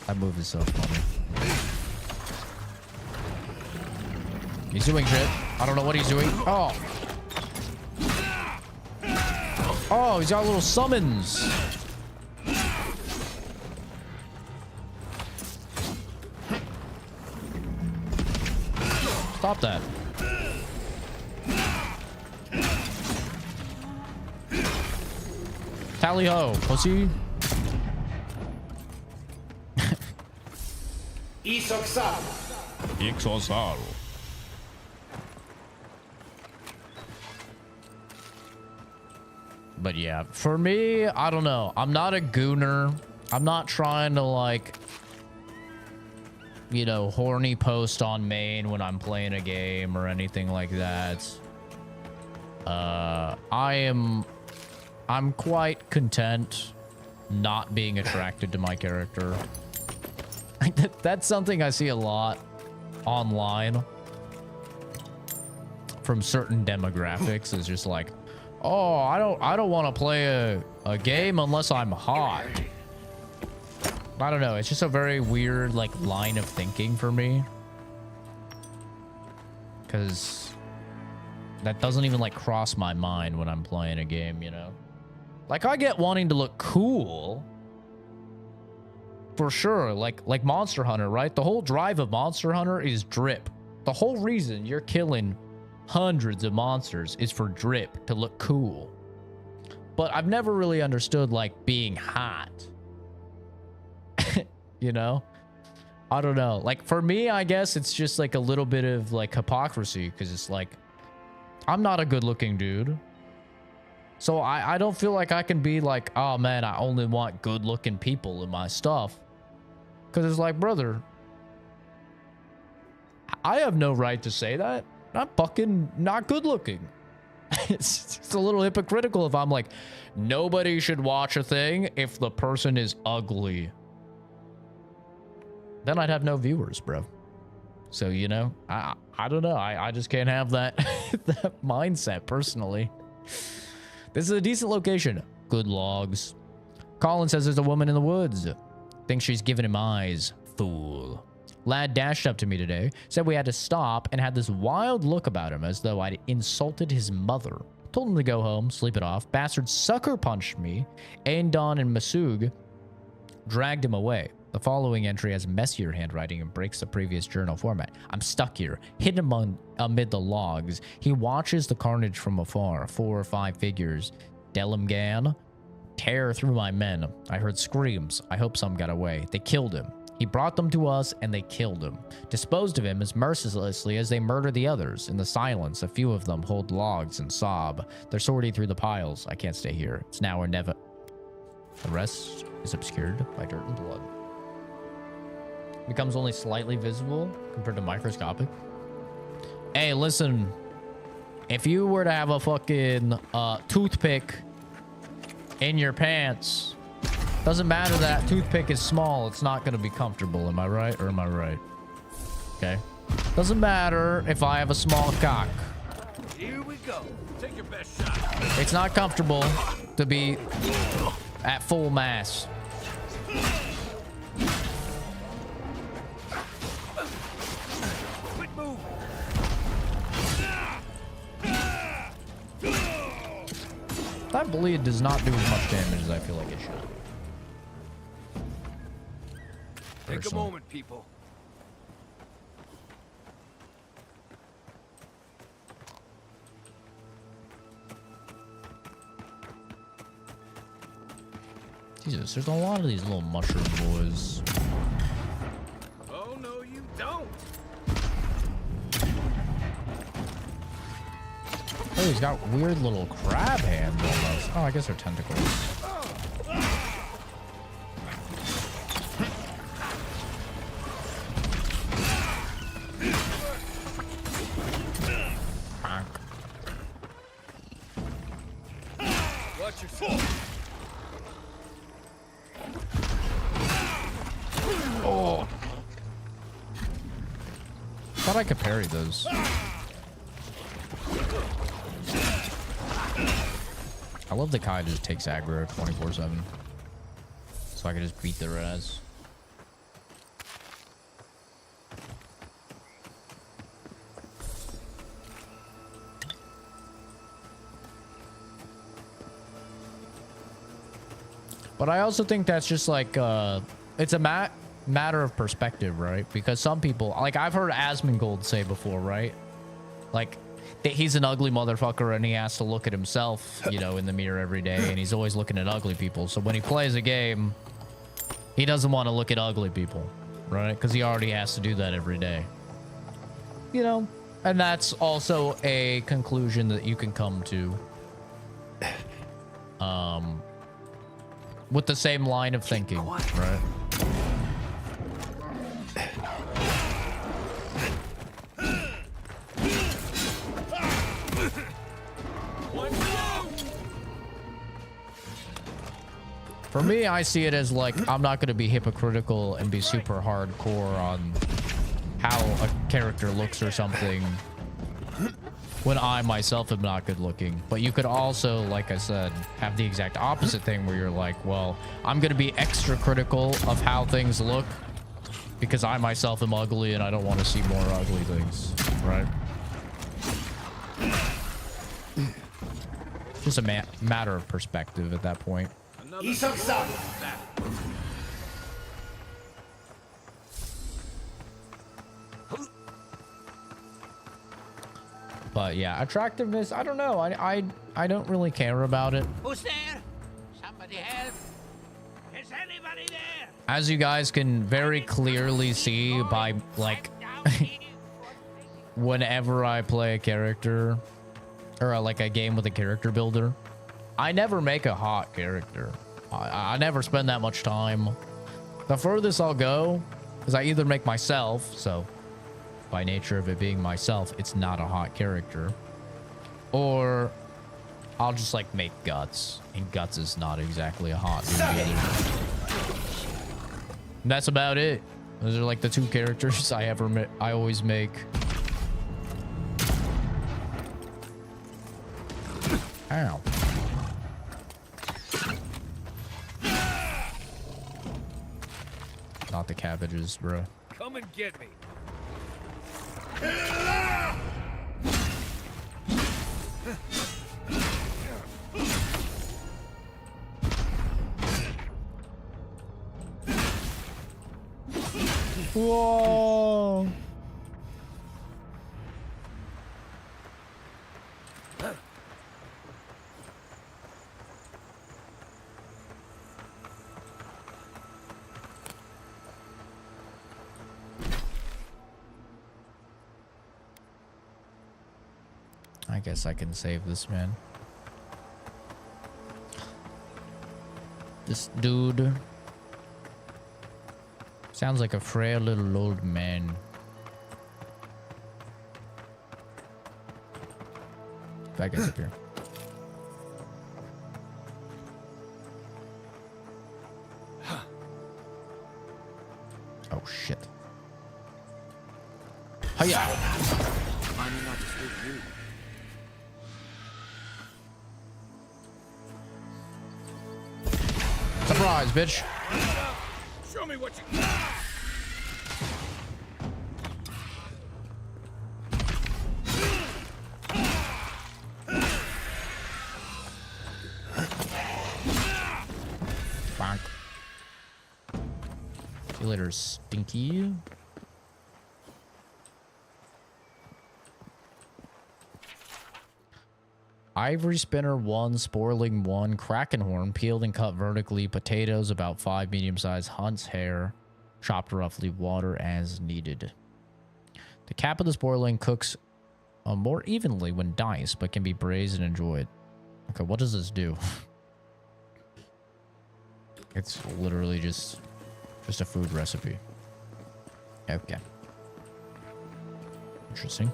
That move is so funny. He's doing shit. I don't know what he's doing. Oh. Oh, he's got little summons. Stop that. Tally ho, pussy. Ixosaru. But yeah, for me, I don't know. I'm not a gooner. I'm not trying to, like, you know, horny post on main when I'm playing a game or anything like that. I'm quite content not being attracted to my character. That's something I see a lot online from certain demographics. Is just like, oh, I don't want to play a game unless I'm hot. I don't know. It's just a very weird, like, line of thinking for me. Because that doesn't even, like, cross my mind when I'm playing a game, you know? Like, I get wanting to look cool. For sure. Like Monster Hunter, right? The whole drive of Monster Hunter is drip. The whole reason you're killing hundreds of monsters is for drip, to look cool. But I've never really understood, like, being hot. You know? I don't know. Like, for me, I guess it's just like a little bit of, like, hypocrisy, because it's like, I'm not a good looking dude. So I don't feel like I can be like, oh man, I only want good looking people in my stuff. Because it's like, brother, I have no right to say that. I'm fucking not good looking. It's a little hypocritical if I'm like, nobody should watch a thing if the person is ugly. Then I'd have no viewers, bro. So, you know, I don't know. I just can't have that, that mindset personally. This is a decent location. Good logs. Colin says there's a woman in the woods. Thinks she's giving him eyes. Fool. Lad dashed up to me today, said we had to stop, and had this wild look about him as though I'd insulted his mother. Told him to go home, sleep it off. Bastard sucker punched me. Aindon and Masug dragged him away. The following entry has messier handwriting and breaks the previous journal format. I'm stuck here, hidden amid the logs. He watches the carnage from afar. 4 or 5 figures. Delimgan tear through my men. I heard screams. I hope some got away. They killed him. He brought them to us and they killed him. Disposed of him as mercilessly as they murder the others. In the silence, a few of them hold logs and sob. They're sorting through the piles. I can't stay here. It's now or never. The rest is obscured by dirt and blood. Becomes only slightly visible compared to microscopic. Hey, listen. If you were to have a fucking toothpick in your pants, doesn't matter that toothpick is small. It's not going to be comfortable. Am I right or am I right? Okay. Doesn't matter if I have a small cock. Here we go. Take your best shot. It's not comfortable to be at full mass. Quit moving. That bleed does not do as much damage as I feel like it should. Take a moment, people. Jesus, there's a lot of these little mushroom boys. Oh, no, you don't. Oh, he's got weird little crab hands almost. Oh, I guess they're tentacles. Watch yourself. Oh. Thought I could parry those. I love the Kai just takes aggro 24/7. So I can just beat their ass. But I also think that's just like, it's a matter of perspective, right? Because some people, like I've heard Asmongold say before, right? Like, that he's an ugly motherfucker and he has to look at himself, you know, in the mirror every day, and he's always looking at ugly people. So when he plays a game, he doesn't want to look at ugly people, right? Because he already has to do that every day. You know? And that's also a conclusion that you can come to. With the same line of thinking, right? For me, I see it as like, I'm not going to be hypocritical and be super hardcore on how a character looks or something when I myself am not good looking. But you could also, like I said, have the exact opposite thing where you're like, well, I'm going to be extra critical of how things look because I myself am ugly and I don't want to see more ugly things, right? Just a matter of perspective at that point. But yeah, attractiveness, I don't know. I don't really care about it. Who's there? Somebody help. Is anybody there? As you guys can very clearly see by like whenever I play a character or like a game with a character builder, I never make a hot character. I never spend that much time. The furthest I'll go is I either make myself, so by nature of it being myself, it's not a hot character, or I'll just like make Guts, and Guts is not exactly a hot dude either. And that's about it. Those are like the two characters I always make. Ow. Not the cabbages, bro. Come and get me. Whoa. I guess I can save this man. This dude sounds like a frail little old man. That guy's up here. Oh shit. Hiya! I'm not disturb you. Surprise, bitch. Show me what you got. See you later, Stinky. Ivory spinner 1, sporling 1, kraken horn, peeled and cut vertically, potatoes about 5 medium-sized, hunt's hair, chopped roughly, water as needed. The cap of the sporling cooks more evenly when diced, but can be braised and enjoyed. Okay, what does this do? It's literally just a food recipe. Okay. Interesting.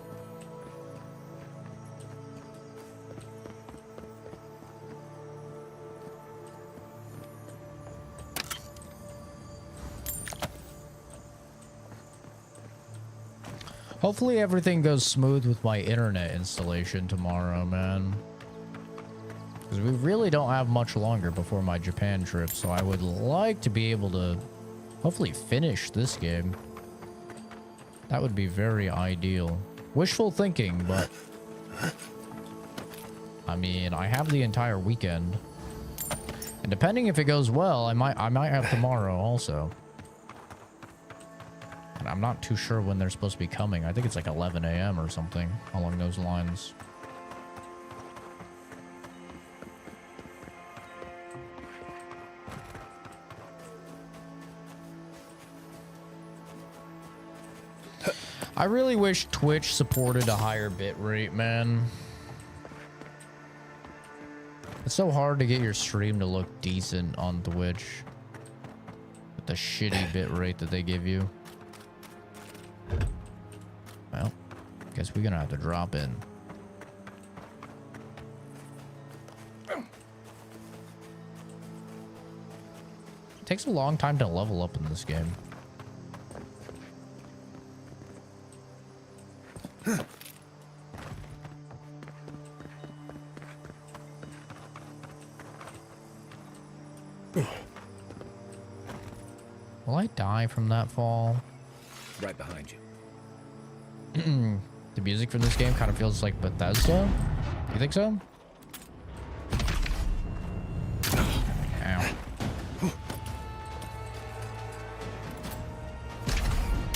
Hopefully everything goes smooth with my internet installation tomorrow, man. Because we really don't have much longer before my Japan trip, so I would like to be able to hopefully finish this game. That would be very ideal. Wishful thinking, but I mean, I have the entire weekend. And depending if it goes well, I might have tomorrow also. And I'm not too sure when they're supposed to be coming. I think it's like 11 a.m. or something along those lines. I really wish Twitch supported a higher bitrate, man. It's so hard to get your stream to look decent on Twitch with the shitty bitrate that they give you. Well, guess we're gonna have to drop in. It takes a long time to level up in this game. Will I die from that fall? Right behind you. The music for this game kind of feels like Bethesda. You think so? Ow.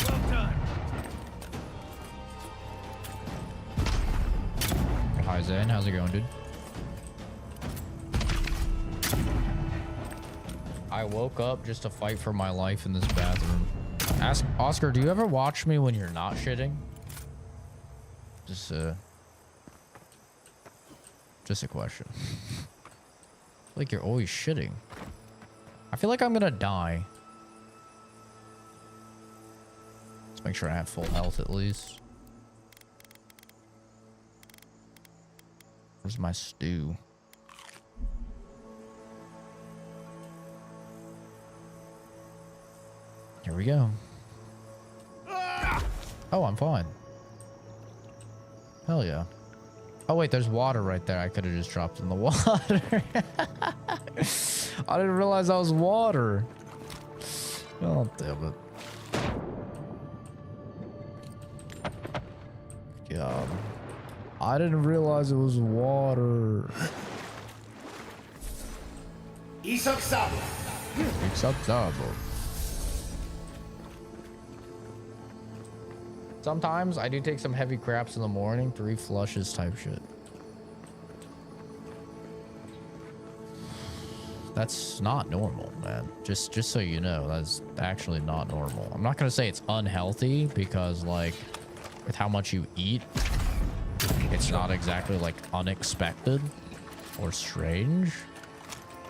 Well done. Hi Zane, how's it going, dude? I woke up just to fight for my life in this bathroom. Ask Oscar, do you ever watch me when you're not shitting? Just a question. Like you're always shitting. I feel like I'm gonna die. Let's make sure I have full health at least. Where's my stew? Here we go. Oh, I'm fine. Hell yeah. Oh wait, there's water right there. I could have just dropped in the water. I didn't realize that was water. Oh, damn it. God. I didn't realize it was water. Acceptable. Sometimes I do take some heavy craps in the morning, 3 flushes type shit. That's not normal, man. Just so you know, that's actually not normal. I'm not gonna say it's unhealthy because like with how much you eat, it's not exactly like unexpected or strange.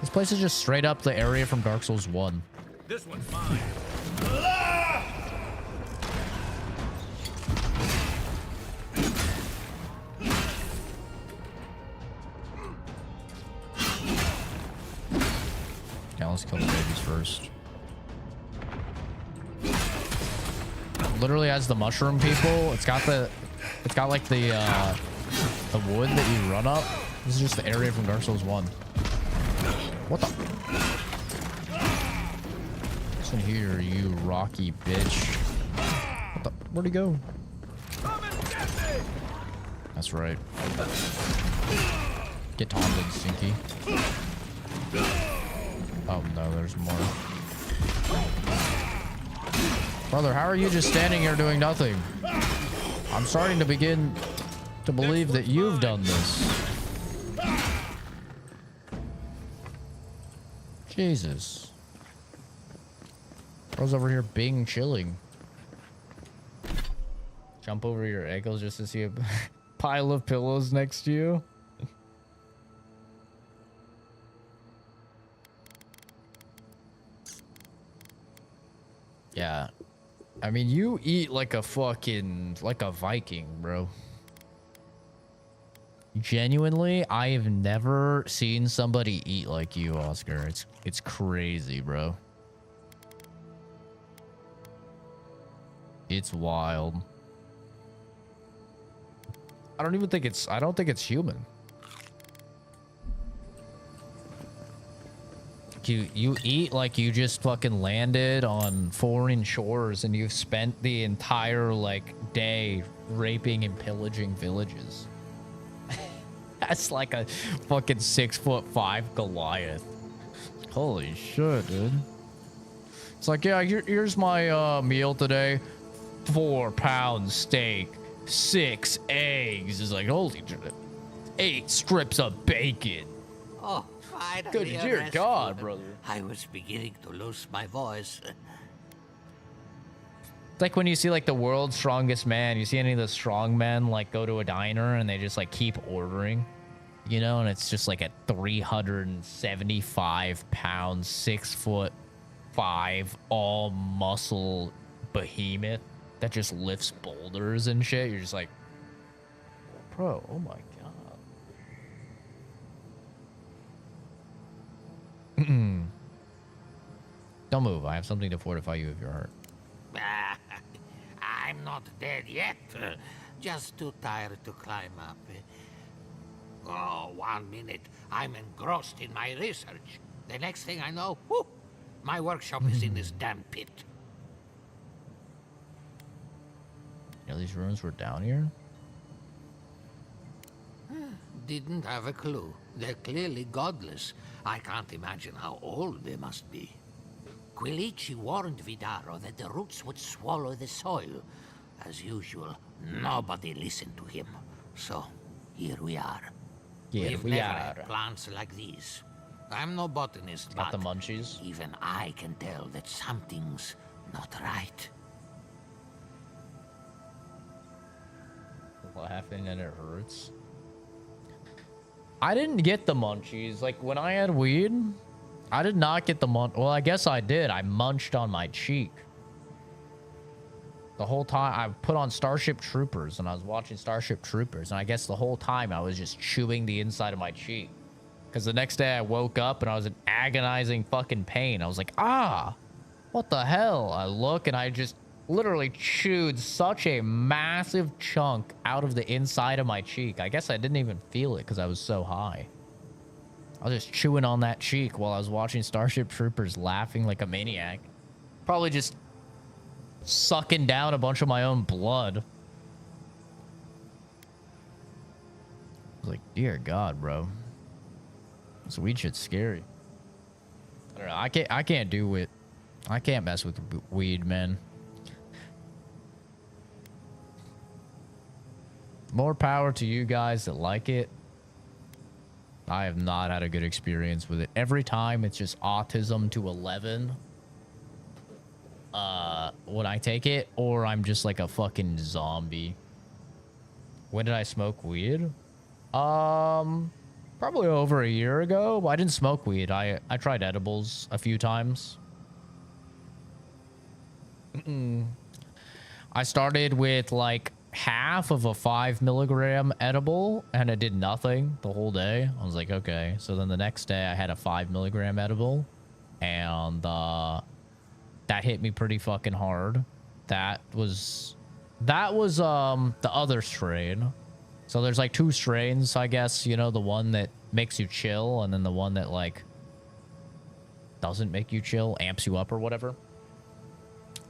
This place is just straight up the area from Dark Souls 1. This one's mine. Yeah, let's kill the babies first. Literally has the mushroom people. It's got like the wood that you run up. This is just the area from Dark Souls 1. What the? Listen here, you rocky bitch. What the? Where'd he go? That's right. Get taunted, Stinky. Oh no, there's more. Brother, how are you just standing here doing nothing? I'm starting to begin to believe that you've done this. Jesus. Bro's over here being chilling. Jump over your ankles just to see a pile of pillows next to you. Yeah. I mean, you eat like a fucking, like a Viking, bro. Genuinely, I have never seen somebody eat like you, Oscar. It's crazy, bro. It's wild. I don't think it's human. You eat like you just fucking landed on foreign shores and you've spent the entire like day raping and pillaging villages. That's like a fucking 6'5" Goliath. Holy shit, dude. It's like, yeah, here's my meal today. 4-pound steak, 6 eggs. It's like, holy shit. 8 strips of bacon. Oh, finally. Good dear God, brother. I was beginning to lose my voice. It's like when you see like the world's strongest man, you see any of the strong men like go to a diner and they just like keep ordering, you know, and it's just like a 375 pound, 6'5" all muscle behemoth that just lifts boulders and shit. You're just like, bro, oh my God. Don't move. I have something to fortify you if you're hurt. I'm not dead yet. Just too tired to climb up. Oh, 1 minute. I'm engrossed in my research. The next thing I know, whoo, my workshop is in this damn pit. You know, these ruins were down here? Didn't have a clue. They're clearly godless. I can't imagine how old they must be. Quilici warned Vidaro that the roots would swallow the soil. As usual, nobody listened to him. So, here we are. We've never had plants like these. I'm no botanist, Got but the munchies. even I can tell that something's not right. Laughing and it hurts. I didn't get the munchies. Like, when I had weed, I did not get the well, I guess I did. I munched on my cheek. The whole time I put on Starship Troopers and I was watching Starship Troopers, and I guess the whole time I was just chewing the inside of my cheek. Because the next day I woke up and I was in agonizing fucking pain. I was like, ah, what the hell? I look and I just literally chewed such a massive chunk out of the inside of my cheek. I guess I didn't even feel it because I was so high. I was just chewing on that cheek while I was watching Starship Troopers, laughing like a maniac. Probably just sucking down a bunch of my own blood. I was like, dear God, bro. This weed shit's scary. I don't know. I can't do it. I can't mess with weed, man. More power to you guys that like it. I have not had a good experience with it. Every time it's just autism to 11 when I take it, or I'm just like a fucking zombie. When did I smoke weed? Probably over a year ago. I didn't smoke weed. I tried edibles a few times. I started with like half of a 5 milligram edible and it did nothing the whole day. I was like, okay. So then the next day I had a 5 milligram edible and that hit me pretty fucking hard. That was the other strain. So there's like 2 strains, I guess, you know, the one that makes you chill and then the one that like doesn't make you chill, amps you up or whatever.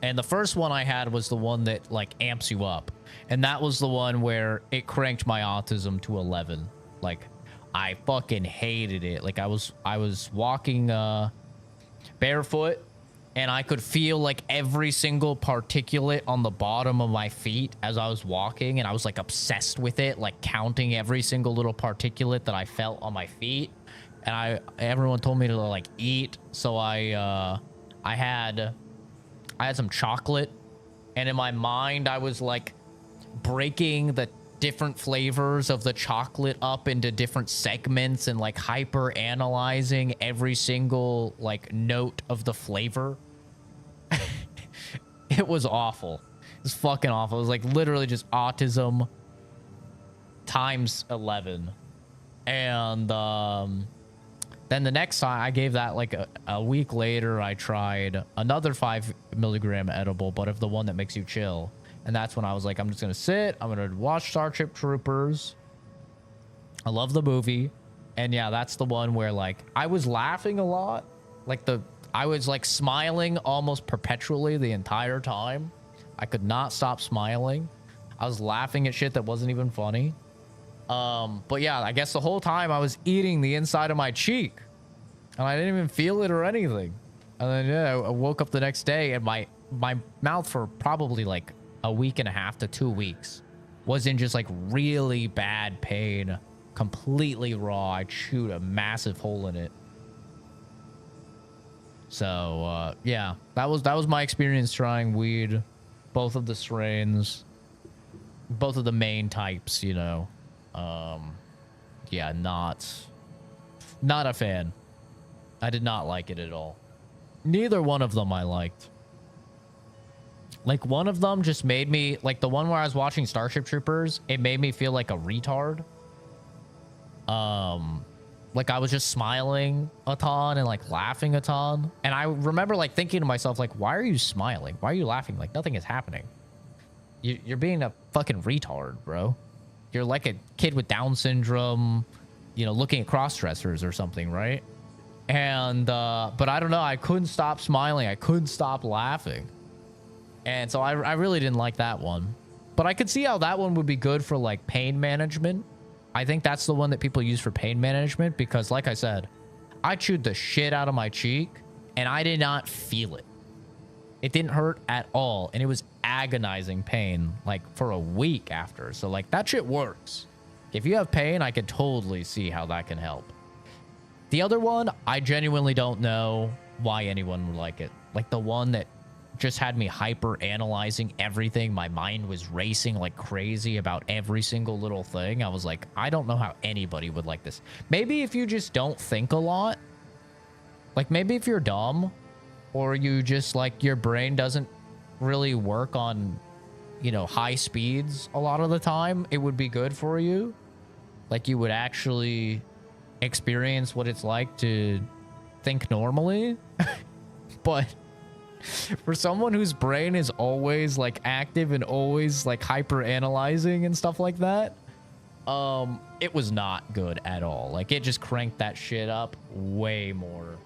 And the first one I had was the one that like amps you up. And that was the one where it cranked my autism to 11. Like I fucking hated it. Like I was walking barefoot and I could feel like every single particulate on the bottom of my feet as I was walking, and I was like obsessed with it, like counting every single little particulate that I felt on my feet. And everyone told me to like eat, so I had some chocolate, and in my mind I was like breaking the different flavors of the chocolate up into different segments and like hyper analyzing every single like note of the flavor. It was awful. It was fucking awful. It was like literally just autism times 11. And then the next time I gave that like a week later, I tried another 5 milligram edible, but of the one that makes you chill. And that's when I was like, I'm just going to sit. I'm going to watch Starship Troopers. I love the movie. And yeah, that's the one where like I was laughing a lot. Like I was like smiling almost perpetually the entire time. I could not stop smiling. I was laughing at shit that wasn't even funny. But yeah, I guess the whole time I was eating the inside of my cheek. And I didn't even feel it or anything. And then yeah, I woke up the next day and my mouth for probably like a week and a half to 2 weeks was in just like really bad pain, completely raw. I chewed a massive hole in it. So yeah, that was my experience trying weed, both of the strains, both of the main types, you know. Yeah, not a fan. I did not like it at all. Neither one of them I liked. Like, one of them just made me, like, the one where I was watching Starship Troopers, it made me feel like a retard. Like, I was just smiling a ton and, like, laughing a ton. And I remember, like, thinking to myself, like, why are you smiling? Why are you laughing? Like, nothing is happening. You're being a fucking retard, bro. You're like a kid with Down syndrome, you know, looking at cross-dressers or something, right? And, but I don't know. I couldn't stop smiling. I couldn't stop laughing. And so I really didn't like that one. But I could see how that one would be good for, like, pain management. I think that's the one that people use for pain management because, like I said, I chewed the shit out of my cheek and I did not feel it. It didn't hurt at all. And it was agonizing pain, like, for a week after. So, like, that shit works. If you have pain, I could totally see how that can help. The other one, I genuinely don't know why anyone would like it. Like, the one that just had me hyper analyzing everything. My mind was racing like crazy about every single little thing. I was like, I don't know how anybody would like this. Maybe if you just don't think a lot, like maybe if you're dumb or you just like your brain doesn't really work on, you know, high speeds a lot of the time, it would be good for you. Like you would actually experience what it's like to think normally. But for someone whose brain is always like active and always like hyper analyzing and stuff like that, it was not good at all. Like it just cranked that shit up way more.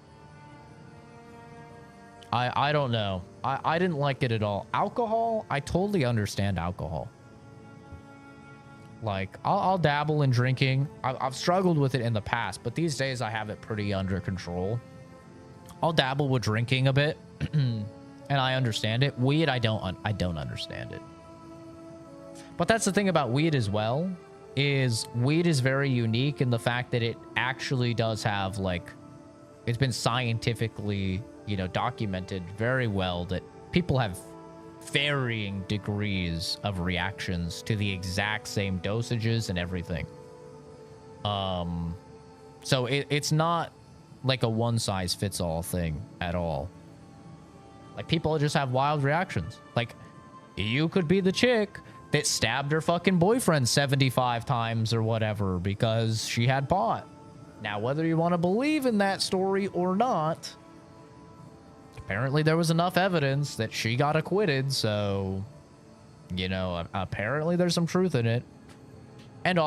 I don't know. I didn't like it at all. Alcohol, I totally understand alcohol. Like I'll dabble in drinking. I've struggled with it in the past, but these days I have it pretty under control. I'll dabble with drinking a bit. And I understand it. Weed, I don't understand it. But that's the thing about weed as well, is weed is very unique in the fact that it actually does have like, it's been scientifically, you know, documented very well that people have varying degrees of reactions to the exact same dosages and everything. So it's not like a one size fits all thing at all. Like, people just have wild reactions. Like, you could be the chick that stabbed her fucking boyfriend 75 times or whatever because she had pot. Now, whether you want to believe in that story or not, apparently there was enough evidence that she got acquitted, so, you know, apparently there's some truth in it. And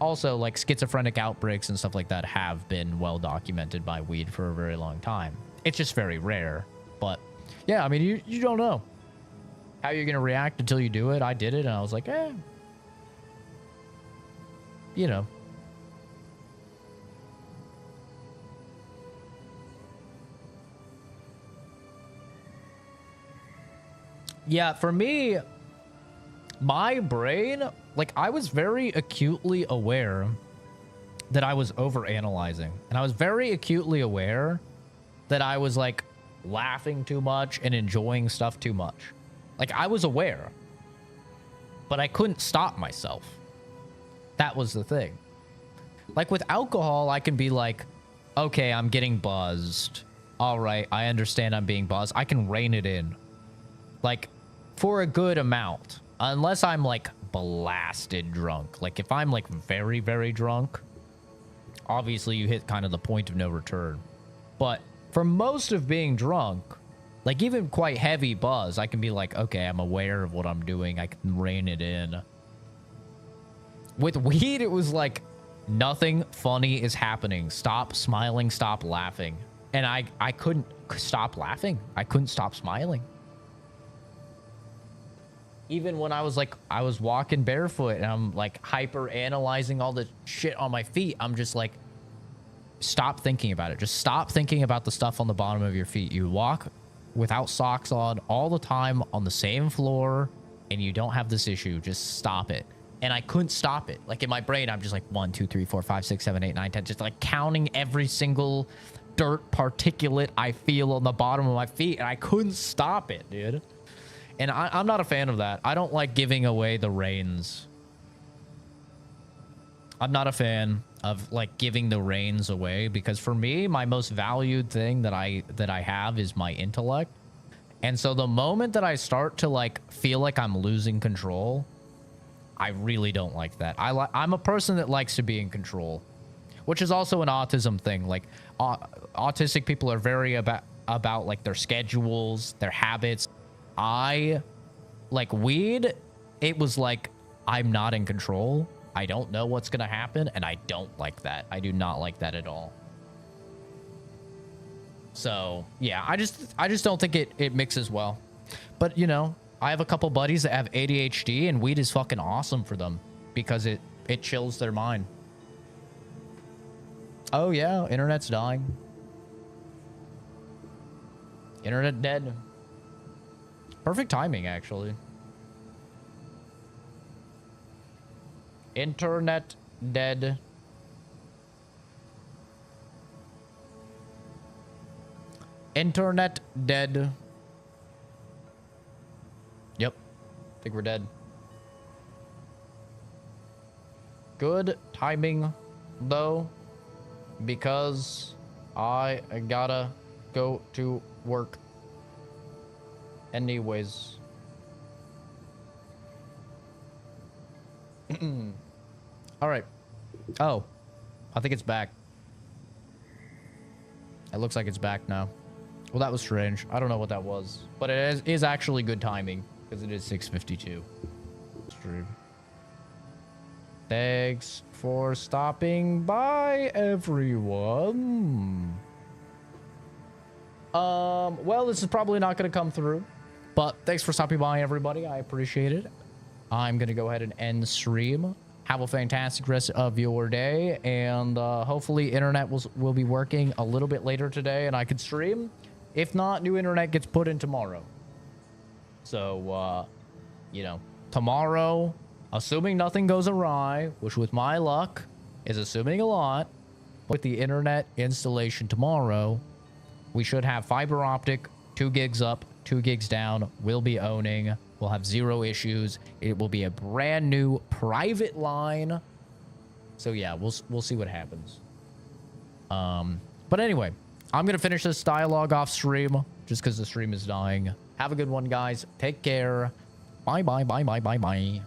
also, like, schizophrenic outbreaks and stuff like that have been well documented by weed for a very long time. It's just very rare, but... yeah, I mean, you don't know how you're going to react until you do it. I did it, and I was like, you know. Yeah, for me, my brain, like, I was very acutely aware that I was overanalyzing. And I was very acutely aware that I was, like, laughing too much and enjoying stuff too much. Like, I was aware. But I couldn't stop myself. That was the thing. Like, with alcohol, I can be like, okay, I'm getting buzzed. All right, I understand I'm being buzzed. I can rein it in. Like, for a good amount. Unless I'm, like, blasted drunk. Like, if I'm, like, very, very drunk, obviously you hit kind of the point of no return. But for most of being drunk, like, even quite heavy buzz, I can be like, okay, I'm aware of what I'm doing. I can rein it in. With weed, it was like, nothing funny is happening. Stop smiling, stop laughing. And I couldn't stop laughing. I couldn't stop smiling. Even when I was like, I was walking barefoot and I'm like hyper analyzing all the shit on my feet. I'm just like, stop thinking about it. Just stop thinking about the stuff on the bottom of your feet. You walk without socks on all the time on the same floor and you don't have this issue. Just stop it. And I couldn't stop it. Like, in my brain, I'm just like 1, 2, 3, 4, 5, 6, 7, 8, 9, 10, just like counting every single dirt particulate I feel on the bottom of my feet. And I couldn't stop it, dude. And I'm not a fan of that. I don't like giving away the reins. I'm not a fan of, like, giving the reins away, because for me, my most valued thing that I have is my intellect. And so the moment that I start to, like, feel like I'm losing control, I really don't like that. I'm a person that likes to be in control, which is also an autism thing. Like, autistic people are very about like their schedules, their habits. Like weed, it was like, I'm not in control. I don't know what's gonna happen, and I don't like that. I do not like that at all. So yeah, I just don't think it mixes well. But you know, I have a couple buddies that have ADHD, and weed is fucking awesome for them because it chills their mind. Oh yeah, internet's dying. Internet dead. Perfect timing, actually. Internet dead. Internet dead. Yep. I think we're dead. Good timing, though, because I gotta go to work anyways. All right. Oh, I think it's back. It looks like it's back now. Well, that was strange. I don't know what that was, but it is actually good timing because it is 6:52. Stream. Thanks for stopping by, everyone. Well, this is probably not going to come through, but thanks for stopping by, everybody. I appreciate it. I'm going to go ahead and end the stream. Have a fantastic rest of your day, and hopefully internet will be working a little bit later today and I can stream. If not, new internet gets put in tomorrow. So, you know, tomorrow, assuming nothing goes awry, which with my luck is assuming a lot, with the internet installation tomorrow, we should have fiber optic, 2 gigs up, 2 gigs down. We'll be owning. We'll have 0 issues. It will be a brand new private line. So yeah, we'll see what happens. But anyway, I'm gonna finish this dialogue off stream just because the stream is dying. Have a good one, guys. Take care. Bye bye bye bye bye bye.